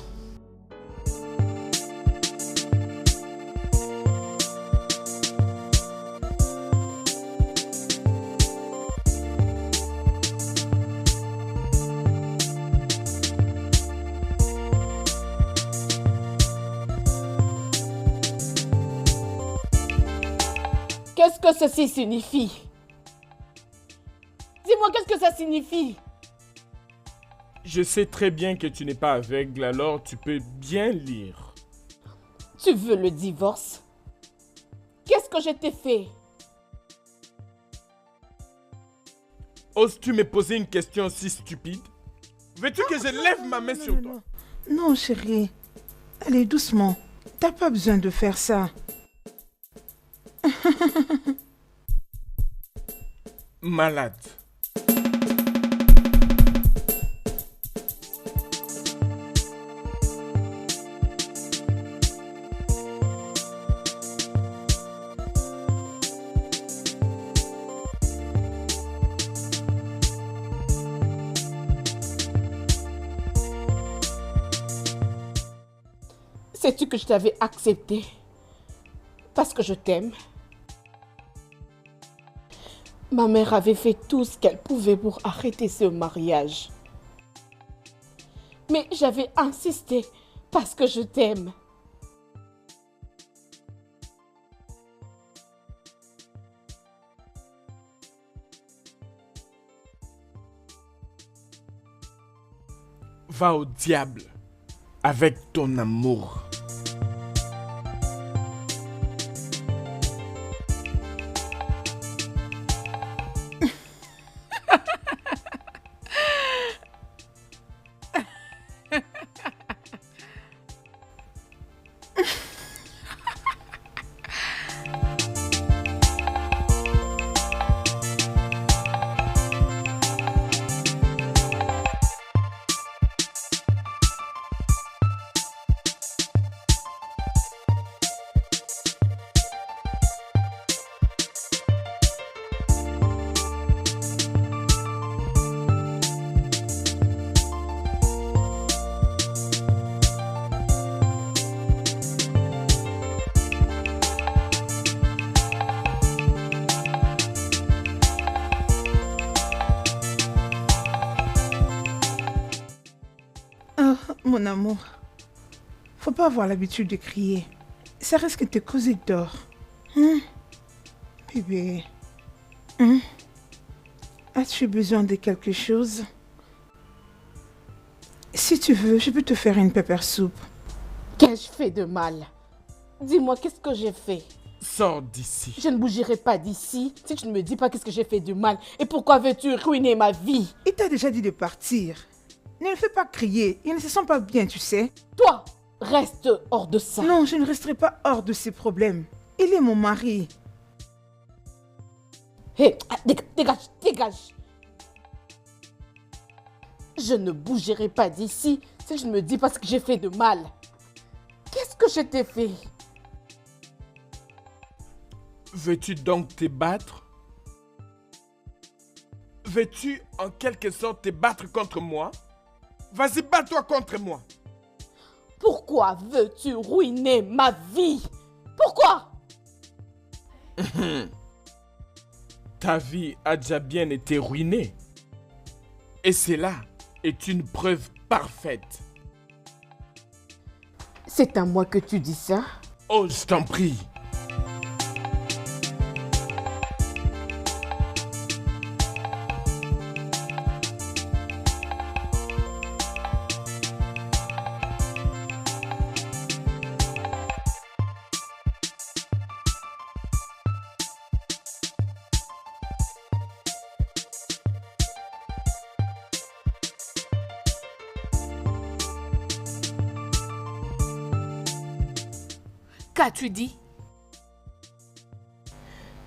Speaker 2: Qu'est-ce que ceci signifie? Dis-moi, qu'est-ce que ça signifie?
Speaker 3: Je sais très bien que tu n'es pas aveugle, alors tu peux bien lire.
Speaker 2: Tu veux le divorce? Qu'est-ce que je t'ai fait?
Speaker 3: Oses-tu me poser une question si stupide? Veux-tu que je lève ma main sur toi?
Speaker 1: Non, chérie. Allez, doucement. T'as pas besoin de faire ça.
Speaker 3: Malade.
Speaker 2: Sais-tu que je t'avais accepté parce que je t'aime? Ma mère avait fait tout ce qu'elle pouvait pour arrêter ce mariage. Mais j'avais insisté parce que je t'aime.
Speaker 3: Va au diable avec ton amour.
Speaker 1: Mon amour, faut pas avoir l'habitude de crier. Ça risque de te causer de tort. Bébé. As-tu besoin de quelque chose? Si tu veux, je peux te faire une pepper soup.
Speaker 2: Qu'ai-je fait de mal? Dis-moi, qu'est-ce que j'ai fait?
Speaker 3: Sors d'ici.
Speaker 2: Je ne bougerai pas d'ici si tu ne me dis pas qu'est-ce que j'ai fait de mal. Et pourquoi veux-tu ruiner ma vie?
Speaker 1: Il t'a déjà dit de partir. Ne le fais pas crier. Il ne se sent pas bien, tu sais.
Speaker 2: Toi, reste hors de ça.
Speaker 1: Non, je ne resterai pas hors de ces problèmes. Il est mon mari.
Speaker 2: Hé, dégage, dégage. Je ne bougerai pas d'ici si je ne me dis pas ce que j'ai fait de mal. Qu'est-ce que je t'ai fait?
Speaker 3: Veux-tu donc te battre? Veux-tu en quelque sorte te battre contre moi? Vas-y, bats-toi contre moi.
Speaker 2: Pourquoi veux-tu ruiner ma vie? Pourquoi?
Speaker 3: Ta vie a déjà bien été ruinée. Et cela est une preuve parfaite.
Speaker 2: C'est à moi que tu dis ça?
Speaker 3: Oh, je t'en prie.
Speaker 4: Qu'as-tu dit?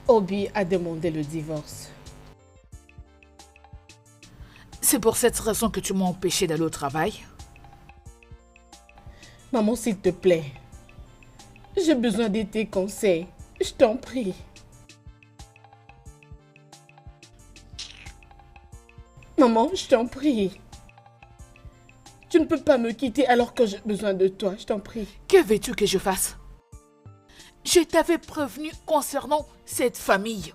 Speaker 2: Obi a demandé le divorce.
Speaker 4: C'est pour cette raison que tu m'as empêché d'aller au travail?
Speaker 2: Maman, s'il te plaît. J'ai besoin de tes conseils. Je t'en prie. Maman, je t'en prie. Tu ne peux pas me quitter alors que j'ai besoin de toi. Je t'en prie.
Speaker 4: Que veux-tu que je fasse? Je t'avais prévenu concernant cette famille.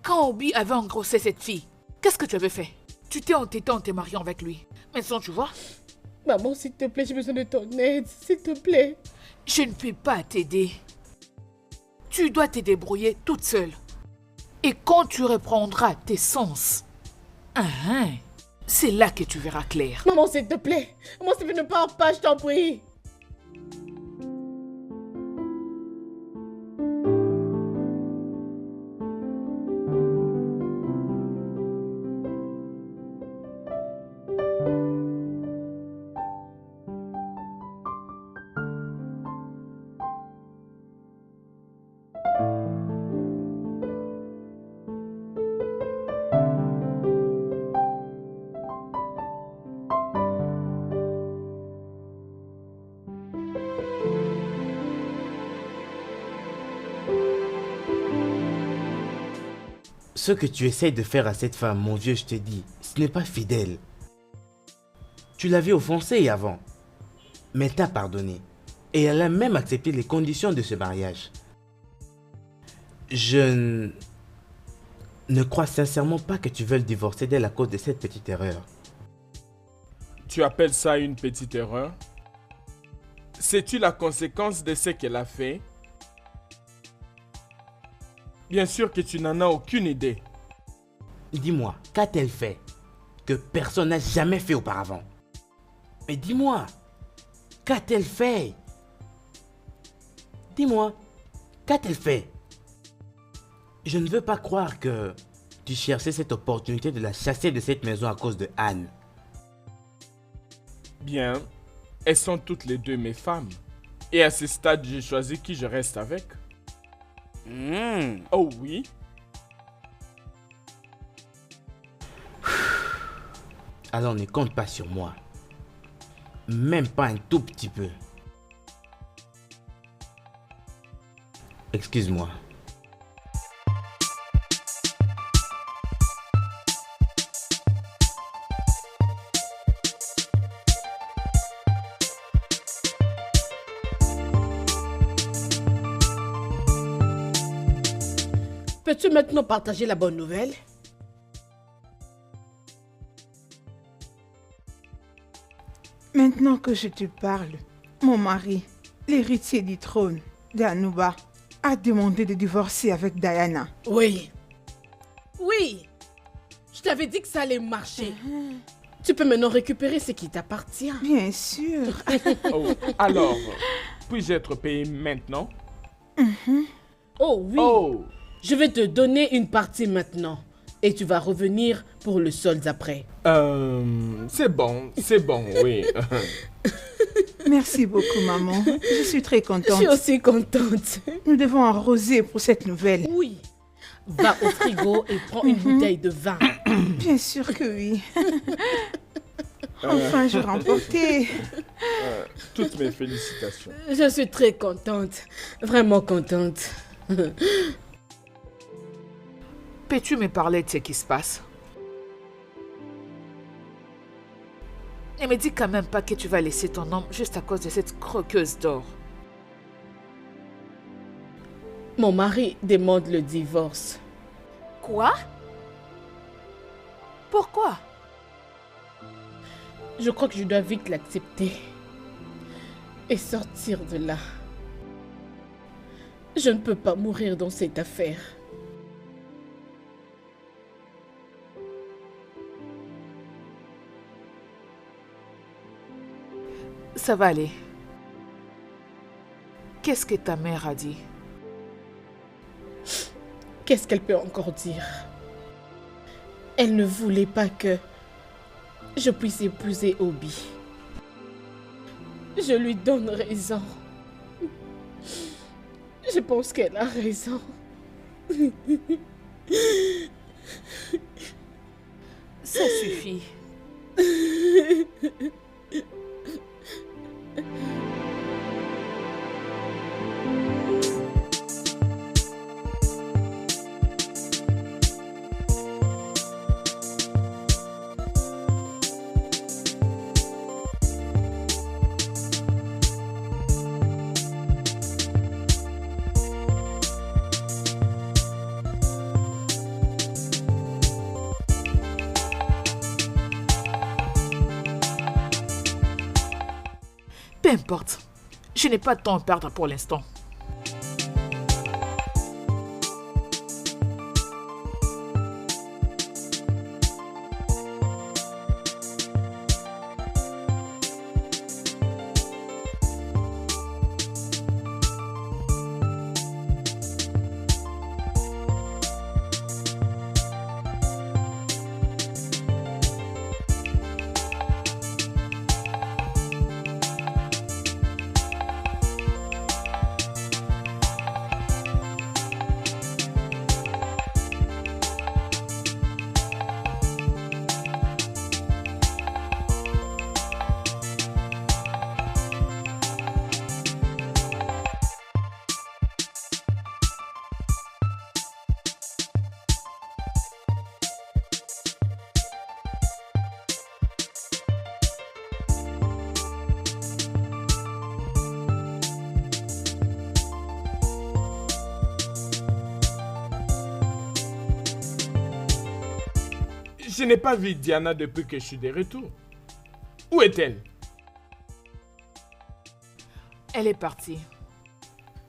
Speaker 4: Quand Obi avait engrossé cette fille, qu'est-ce que tu avais fait? Tu t'es entêté en te mariant avec lui. Maintenant, tu vois?
Speaker 2: Maman, s'il te plaît, j'ai besoin de ton aide. S'il te plaît.
Speaker 4: Je ne peux pas t'aider. Tu dois te débrouiller toute seule. Et quand tu reprendras tes sens, c'est là que tu verras clair.
Speaker 2: Maman, s'il te plaît. Maman, s'il te plaît, ne pars pas, je t'en prie.
Speaker 5: Ce que tu essayes de faire à cette femme, mon vieux, je te dis, ce n'est pas fidèle. Tu l'avais offensée avant, mais t'as pardonné. Et elle a même accepté les conditions de ce mariage. Je ne crois sincèrement pas que tu veuilles divorcer d'elle à cause de cette petite erreur.
Speaker 3: Tu appelles ça une petite erreur? Sais-tu la conséquence de ce qu'elle a fait? Bien sûr que tu n'en as aucune idée.
Speaker 5: Dis-moi, qu'a-t-elle fait que personne n'a jamais fait auparavant? Mais dis-moi, qu'a-t-elle fait? Dis-moi, qu'a-t-elle fait? Je ne veux pas croire que tu cherchais cette opportunité de la chasser de cette maison à cause de Anne.
Speaker 3: Bien, elles sont toutes les deux mes femmes. Et à ce stade, j'ai choisi qui je reste avec. Oh oui.
Speaker 5: Alors ne compte pas sur moi. Même pas un tout petit peu. Excuse-moi.
Speaker 2: Peux-tu maintenant partager la bonne nouvelle?
Speaker 1: Maintenant que je te parle, mon mari, l'héritier du trône d'Anuba, a demandé de divorcer avec Diana.
Speaker 2: Oui. Oui. Je t'avais dit que ça allait marcher. Tu peux maintenant récupérer ce qui t'appartient.
Speaker 1: Bien sûr.
Speaker 3: Oh, alors, puis-je être payé maintenant?
Speaker 2: Oh oui.
Speaker 3: Oh,
Speaker 2: Je vais te donner une partie maintenant. Et tu vas revenir pour le solde après.
Speaker 3: c'est bon, oui.
Speaker 1: Merci beaucoup, maman. Je suis très
Speaker 2: Je
Speaker 1: contente.
Speaker 2: suis aussi contente.
Speaker 1: Nous devons arroser pour cette nouvelle.
Speaker 2: Oui. Va au frigo et prends une bouteille de vin.
Speaker 1: Bien sûr que oui. Enfin, j'ai remporté.
Speaker 3: Toutes mes félicitations.
Speaker 2: Je suis très contente. Vraiment contente.
Speaker 4: Peux-tu me parler de ce qui se passe? Ne me dis quand même pas que tu vas laisser ton homme juste à cause de cette croqueuse d'or.
Speaker 2: Mon mari demande le divorce.
Speaker 4: Quoi? Pourquoi?
Speaker 2: Je crois que je dois vite l'accepter. Et sortir de là. Je ne peux pas mourir dans cette affaire.
Speaker 4: Ça va aller. Qu'est-ce que ta mère a dit?
Speaker 2: Qu'est-ce qu'elle peut encore dire? Elle ne voulait pas que je puisse épouser Obi. Je lui donne raison. Je pense qu'elle a raison.
Speaker 4: Ça suffit. Peu importe. Je n'ai pas de temps à perdre pour l'instant.
Speaker 3: Je n'ai pas vu Diana depuis que je suis de retour. Où est-elle?
Speaker 4: Elle est partie.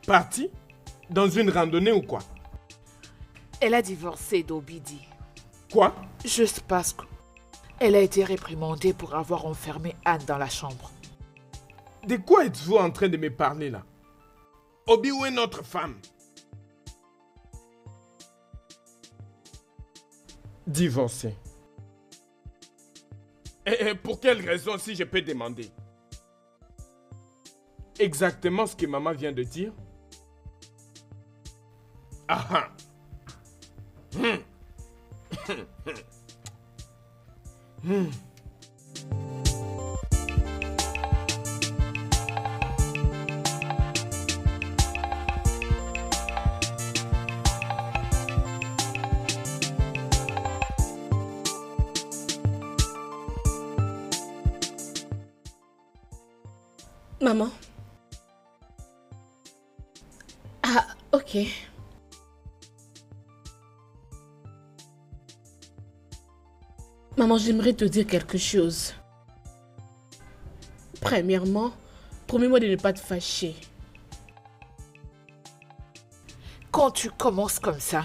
Speaker 3: Partie? Dans une randonnée ou quoi?
Speaker 4: Elle a divorcé d'Obidi.
Speaker 3: Quoi?
Speaker 4: Juste parce que Elle a été réprimandée pour avoir enfermé Anne dans la chambre.
Speaker 3: De quoi êtes-vous en train de me parler là? Obi, où est notre femme? Divorcée. Et pour quelle raison, si je peux demander? Exactement ce que maman vient de dire. Ah ah.
Speaker 2: Maman. Ah, ok. Maman, j'aimerais te dire quelque chose. Premièrement, promets-moi de ne pas te fâcher.
Speaker 4: Quand tu commences comme ça,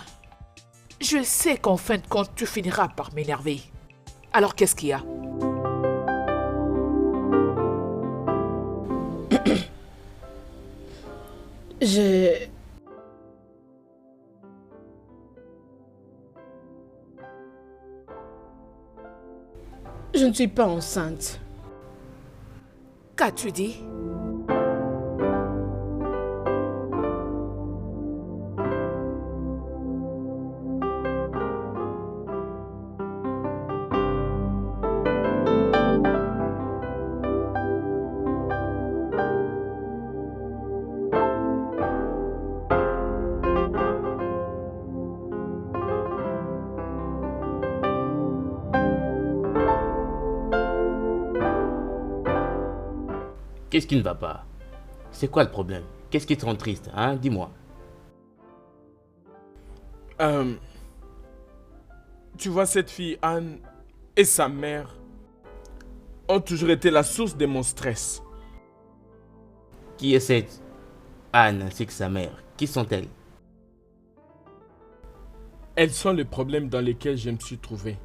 Speaker 4: je sais qu'en fin de compte, tu finiras par m'énerver. Alors qu'est-ce qu'il y a?
Speaker 2: Je ne suis pas enceinte.
Speaker 4: Qu'as-tu dit?
Speaker 5: Qu'est-ce qui ne va pas? C'est quoi le problème? Qu'est-ce qui te rend triste, hein? Dis-moi.
Speaker 3: Tu vois, cette fille, Anne, et sa mère ont toujours été la source de mon stress.
Speaker 5: Qui est cette Anne ainsi que sa mère? Qui sont-elles?
Speaker 3: Elles sont le problème dans lequel je me suis trouvé.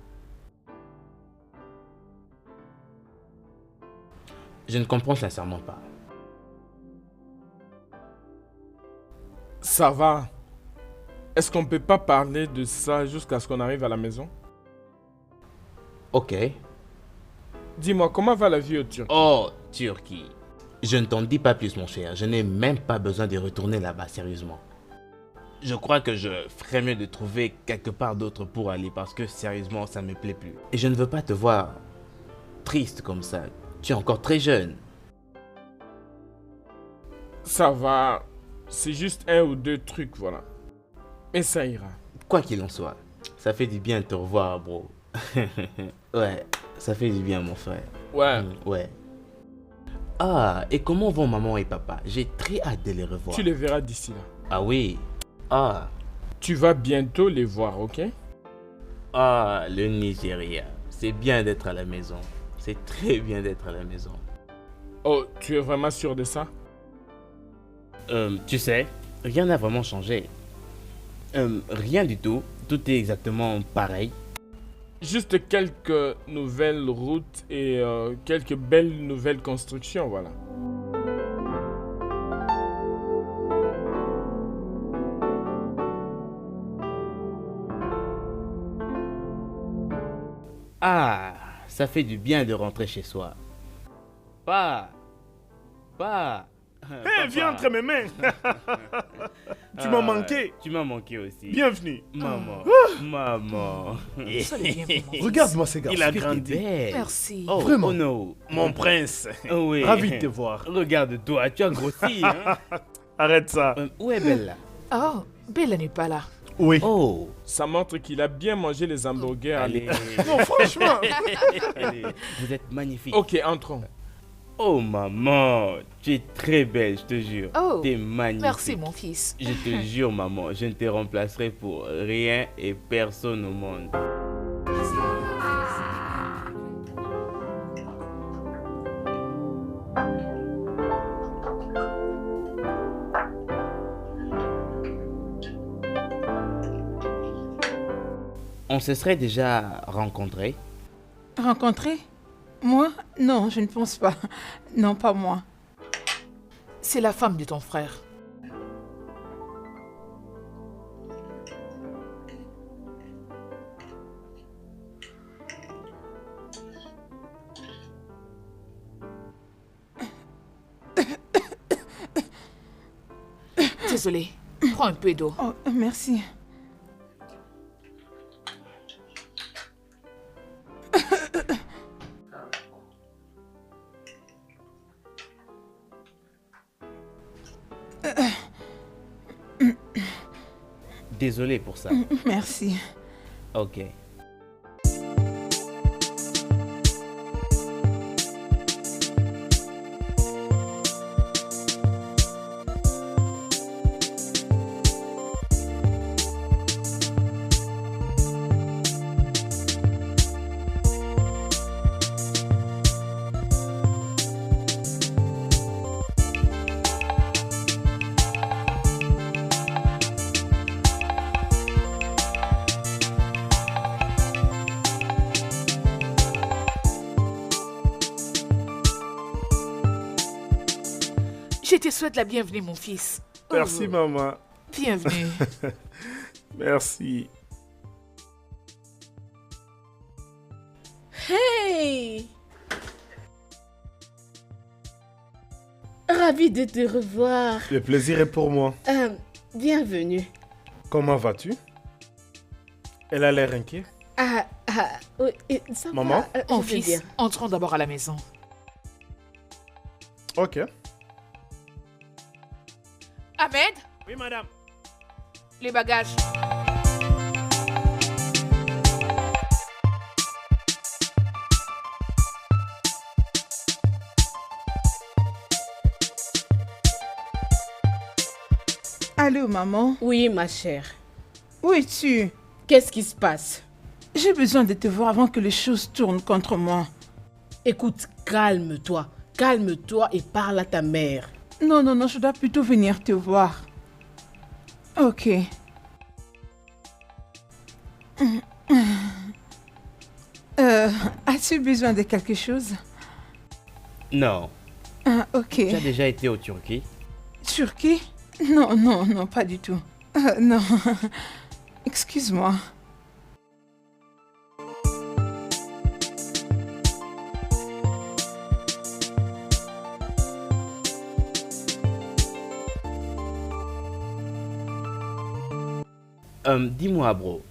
Speaker 5: Je ne comprends sincèrement pas.
Speaker 3: Ça va. Est-ce qu'on ne peut pas parler de ça jusqu'à ce qu'on arrive à la maison?
Speaker 5: Ok.
Speaker 3: Dis-moi, comment va la vie au Turquie?
Speaker 5: Oh, Turquie. Je ne t'en dis pas plus, mon cher. Je n'ai même pas besoin de retourner là-bas, sérieusement. Je crois que je ferais mieux de trouver quelque part d'autre pour aller parce que, sérieusement, ça ne me plaît plus. Et je ne veux pas te voir triste comme ça. Tu es encore très jeune.
Speaker 3: Ça va. C'est juste un ou deux trucs, voilà. Mais ça ira.
Speaker 5: Quoi qu'il en soit, ça fait du bien de te revoir, bro. Ouais, ça fait du bien, mon frère.
Speaker 3: Ouais.
Speaker 5: Ouais. Ah, et comment vont maman et papa? J'ai très hâte de les revoir.
Speaker 3: Tu les verras d'ici là.
Speaker 5: Ah oui. Ah.
Speaker 3: Tu vas bientôt les voir, ok?
Speaker 5: Ah, le Nigeria. C'est bien d'être à la maison. C'est très bien d'être à la maison.
Speaker 3: Oh, tu es vraiment sûr de ça?
Speaker 5: Tu sais, rien n'a vraiment changé. Rien du tout. Tout est exactement pareil.
Speaker 3: Juste quelques nouvelles routes et quelques belles nouvelles constructions, voilà.
Speaker 5: Ah, ça fait du bien de rentrer chez soi. Pas.
Speaker 6: Hé, viens entre mes mains. Tu m'as manqué.
Speaker 5: Tu m'as manqué aussi.
Speaker 6: Bienvenue.
Speaker 5: Maman. Maman.
Speaker 4: Soyez bien, maman.
Speaker 6: Regarde-moi ces garçons.
Speaker 5: Il a grandi.
Speaker 4: Merci.
Speaker 5: Oh,
Speaker 6: Vraiment.
Speaker 5: oh non.
Speaker 6: Mon prince.
Speaker 5: Oh oui.
Speaker 6: Ravi de te voir.
Speaker 5: Regarde-toi, tu as grossi. Hein?
Speaker 6: Arrête ça.
Speaker 5: Où est Bella?
Speaker 4: Oh, Bella n'est pas là.
Speaker 6: Oui.
Speaker 5: Oh.
Speaker 3: Ça montre qu'il a bien mangé les hamburgers.
Speaker 5: Allez.
Speaker 6: Non, franchement.
Speaker 5: Allez. Vous êtes magnifique.
Speaker 3: Ok, entrons.
Speaker 5: Oh maman, tu es très belle, je te jure.
Speaker 4: Oh,
Speaker 5: T'es magnifique.
Speaker 4: merci mon fils.
Speaker 5: Je te jure maman, je ne te remplacerai pour rien et personne au monde. On se serait déjà rencontrés.
Speaker 1: Rencontrer? Moi? Non, je ne pense pas. Non, pas moi.
Speaker 4: C'est la femme de ton frère. Désolée, prends un peu d'eau.
Speaker 1: Oh, merci.
Speaker 5: Désolé pour ça.
Speaker 1: Merci.
Speaker 5: Ok.
Speaker 4: Je te souhaite la bienvenue, mon fils.
Speaker 6: Merci, maman.
Speaker 4: Bienvenue.
Speaker 6: Merci.
Speaker 2: Hey! Ravi de te revoir.
Speaker 6: Le plaisir est pour moi.
Speaker 2: Bienvenue.
Speaker 6: Comment vas-tu? Elle a l'air inquiet.
Speaker 2: Oui, ça
Speaker 6: Maman?
Speaker 2: va,
Speaker 4: Mon
Speaker 2: je vais
Speaker 4: fils,
Speaker 2: bien.
Speaker 4: entrons d'abord à la maison.
Speaker 6: Ok.
Speaker 4: Ahmed,
Speaker 6: Oui, madame.
Speaker 4: les bagages.
Speaker 1: Allô, maman?
Speaker 2: Oui, ma chère.
Speaker 1: Où es-tu?
Speaker 2: Qu'est-ce qui se passe?
Speaker 1: J'ai besoin de te voir avant que les choses tournent contre moi.
Speaker 2: Écoute, calme-toi. Calme-toi et parle à ta mère.
Speaker 1: Non, non, non, je dois plutôt venir te voir. Ok. As-tu besoin de quelque chose?
Speaker 5: Non.
Speaker 1: Ah, ok.
Speaker 5: Tu as déjà été au Turquie?
Speaker 1: Turquie? Non, non, non, pas du tout. Non. Excuse-moi.
Speaker 5: Dis-moi, bro,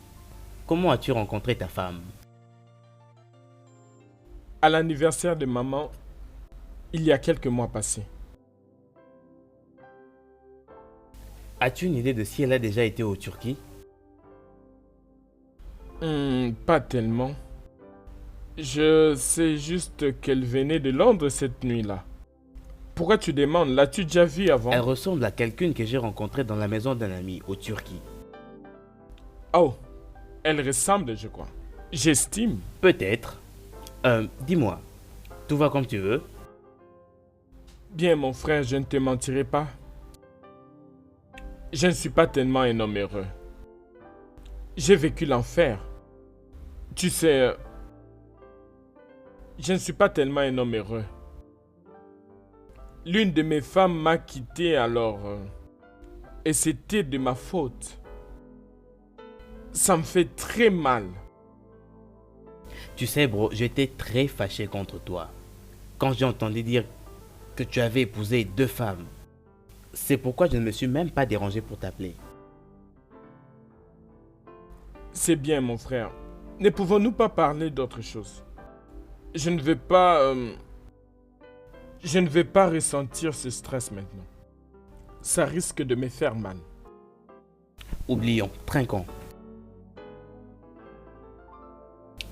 Speaker 5: comment as-tu rencontré ta femme?
Speaker 3: À l'anniversaire de maman, il y a quelques mois passés.
Speaker 5: As-tu une idée de si elle a déjà été au Turquie?
Speaker 3: Pas tellement. Je sais juste qu'elle venait de Londres cette nuit-là. Pourquoi tu demandes? L'as-tu déjà vue avant?
Speaker 5: Elle ressemble à quelqu'une que j'ai rencontrée dans la maison d'un ami, au Turquie.
Speaker 3: Oh, elle ressemble, je crois. J'estime.
Speaker 5: Peut-être. Dis-moi, tout va comme tu veux?
Speaker 3: Bien, mon frère, je ne te mentirai pas. Je ne suis pas tellement un homme heureux. J'ai vécu l'enfer. Tu sais, je ne suis pas tellement un homme heureux. L'une de mes femmes m'a quitté alors, et c'était de ma faute. Ça me fait très mal.
Speaker 5: Tu sais, bro, j'étais très fâché contre toi. Quand j'ai entendu dire que tu avais épousé 2 femmes. C'est pourquoi je ne me suis même pas dérangé pour t'appeler.
Speaker 3: C'est bien, mon frère. Ne pouvons-nous pas parler d'autre chose? Je ne vais pas ressentir ce stress maintenant. Ça risque de me faire mal.
Speaker 5: Oublions, trinquons.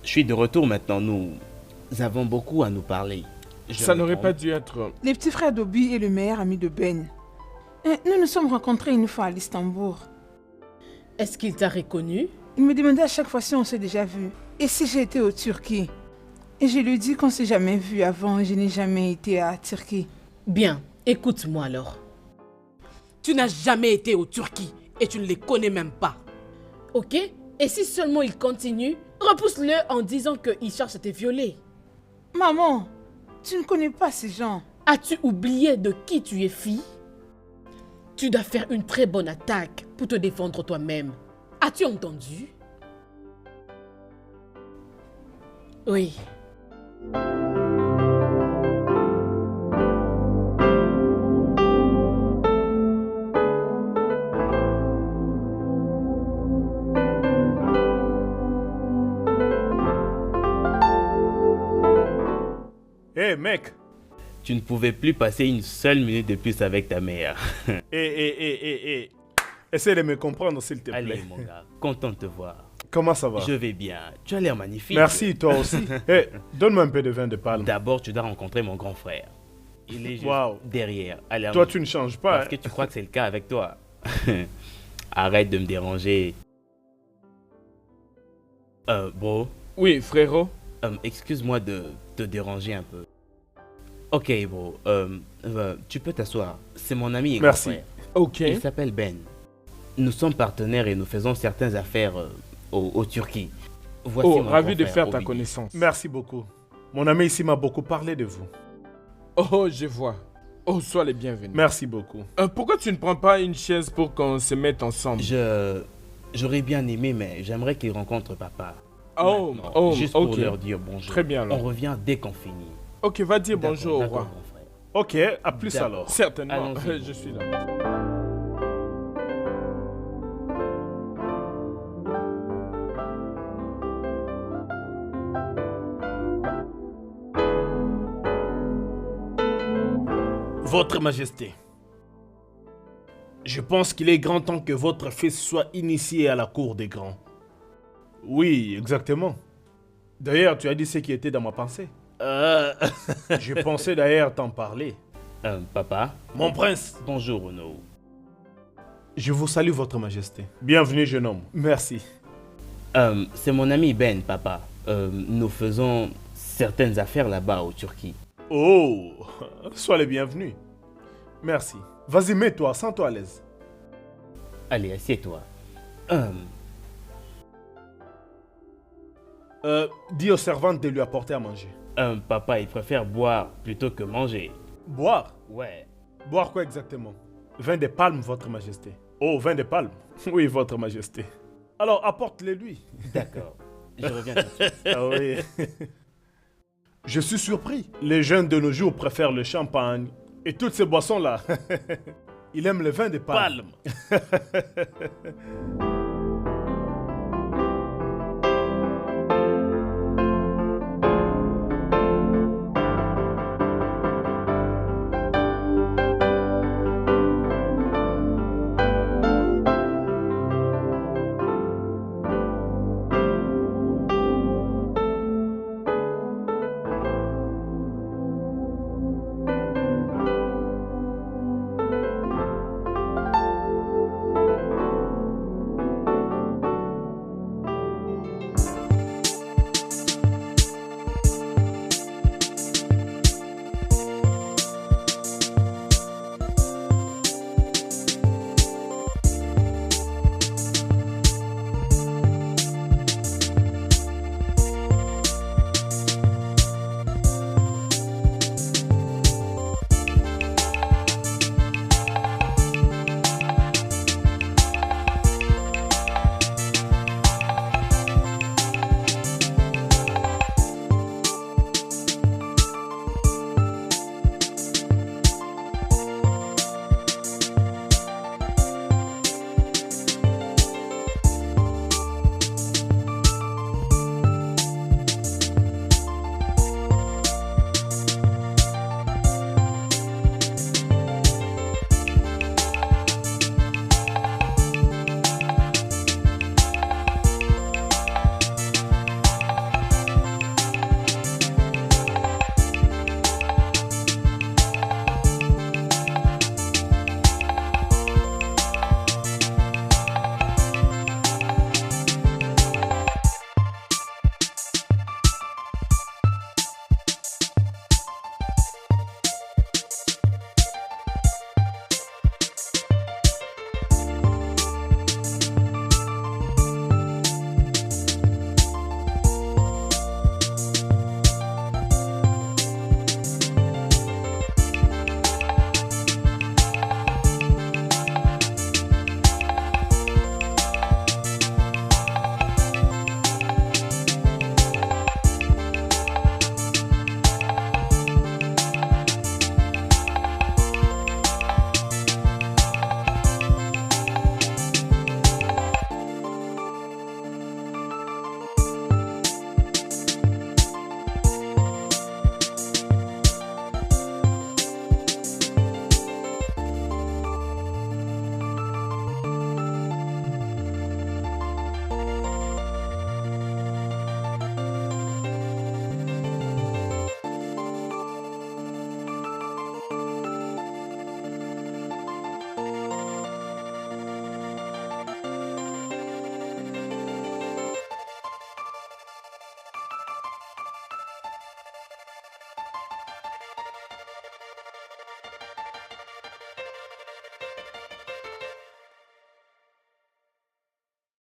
Speaker 5: Je suis de retour maintenant, nous avons beaucoup à nous parler.
Speaker 3: Ça n'aurait pas dû être...
Speaker 1: Les petits frères d'Obi est le meilleur ami de Ben. Nous nous sommes rencontrés une fois à l'Istanbul.
Speaker 2: Est-ce qu'il t'a reconnu?
Speaker 1: Il me demandait à chaque fois si on s'est déjà vu. Et si j'ai été au Turquie. Et je lui dis qu'on ne s'est jamais vu avant et je n'ai jamais été à Turquie.
Speaker 2: Bien, écoute-moi alors. Tu n'as jamais été au Turquie et tu ne les connais même pas. Ok? Et si seulement il continue, Repousse-le en disant qu'il cherche à te violer.
Speaker 1: Maman, tu ne connais pas ces gens.
Speaker 2: As-tu oublié de qui tu es fille? Tu dois faire une très bonne attaque pour te défendre toi-même. As-tu entendu? Oui.
Speaker 6: Hé, mec.
Speaker 5: Tu ne pouvais plus passer une seule minute de plus avec ta mère.
Speaker 6: Hé. Essaie de me comprendre, s'il te plaît.
Speaker 5: Allez, mon gars, content de te voir.
Speaker 6: Comment ça va?
Speaker 5: Je vais bien. Tu as l'air magnifique.
Speaker 6: Merci, toi aussi. Hé, donne-moi un peu de vin de palme.
Speaker 5: D'abord, tu dois rencontrer mon grand frère. Il est juste
Speaker 6: Wow.
Speaker 5: derrière. Allez,
Speaker 6: Toi, tu ne changes pas.
Speaker 5: Parce que tu crois que c'est le cas avec toi. Arrête de me déranger. Bro,
Speaker 3: Oui, frérot.
Speaker 5: excuse-moi de te déranger un peu. Ok, bro. Tu peux t'asseoir. C'est mon ami et grand
Speaker 6: Merci.
Speaker 5: frère.
Speaker 3: Ok.
Speaker 5: Il s'appelle Ben. Nous sommes partenaires et nous faisons certaines affaires au Turquie. Voici
Speaker 3: Oh,
Speaker 5: mon
Speaker 3: ravi
Speaker 5: grand
Speaker 3: de
Speaker 5: frère,
Speaker 3: faire ta
Speaker 5: Obi.
Speaker 3: connaissance.
Speaker 6: Merci beaucoup. Mon ami ici m'a beaucoup parlé de vous.
Speaker 3: Oh, je vois. Oh, sois les bienvenus.
Speaker 6: Merci beaucoup.
Speaker 3: Pourquoi tu ne prends pas une chaise pour qu'on se mette ensemble?
Speaker 5: J'aurais bien aimé, mais j'aimerais qu'ils rencontrent papa.
Speaker 3: Oh,
Speaker 5: Maintenant,
Speaker 3: oh,
Speaker 5: juste
Speaker 3: ok.
Speaker 5: pour leur dire bonjour.
Speaker 3: Très bien, alors.
Speaker 5: On revient dès qu'on finit.
Speaker 3: Ok, va dire
Speaker 5: D'accord,
Speaker 3: bonjour au
Speaker 5: d'accord,
Speaker 3: roi.
Speaker 5: grand frère.
Speaker 6: Ok, à plus
Speaker 5: D'accord.
Speaker 6: alors.
Speaker 3: Certainement,
Speaker 5: Allons-y,
Speaker 3: je
Speaker 5: bon.
Speaker 3: suis là.
Speaker 6: Votre Majesté, je pense qu'il est grand temps que votre fils soit initié à la cour des grands. Oui, exactement. D'ailleurs, tu as dit ce qui était dans ma pensée. Je pensais d'ailleurs t'en parler.
Speaker 5: Papa,
Speaker 6: Mon prince,
Speaker 5: bonjour Renaud.
Speaker 6: je vous salue, Votre Majesté. Bienvenue, jeune homme. Merci.
Speaker 5: C'est mon ami Ben, papa. Nous faisons certaines affaires là-bas au Turquie.
Speaker 6: Oh, sois le bienvenu. Merci. Vas-y, mets-toi, sens-toi à l'aise.
Speaker 5: Allez, assieds-toi.
Speaker 6: Dis aux servantes de lui apporter à manger.
Speaker 5: Papa, il préfère boire plutôt que manger.
Speaker 6: Boire?
Speaker 5: Ouais.
Speaker 6: Boire quoi exactement? Vin de palme, Votre Majesté. Oh, vin de palme? Oui, Votre Majesté. Alors, apporte-le lui.
Speaker 5: D'accord. Je reviens tout de suite.
Speaker 6: Ah oui. Je suis surpris. Les jeunes de nos jours préfèrent le champagne et toutes ces boissons-là. Ils aiment le vin de palme.
Speaker 5: Palme.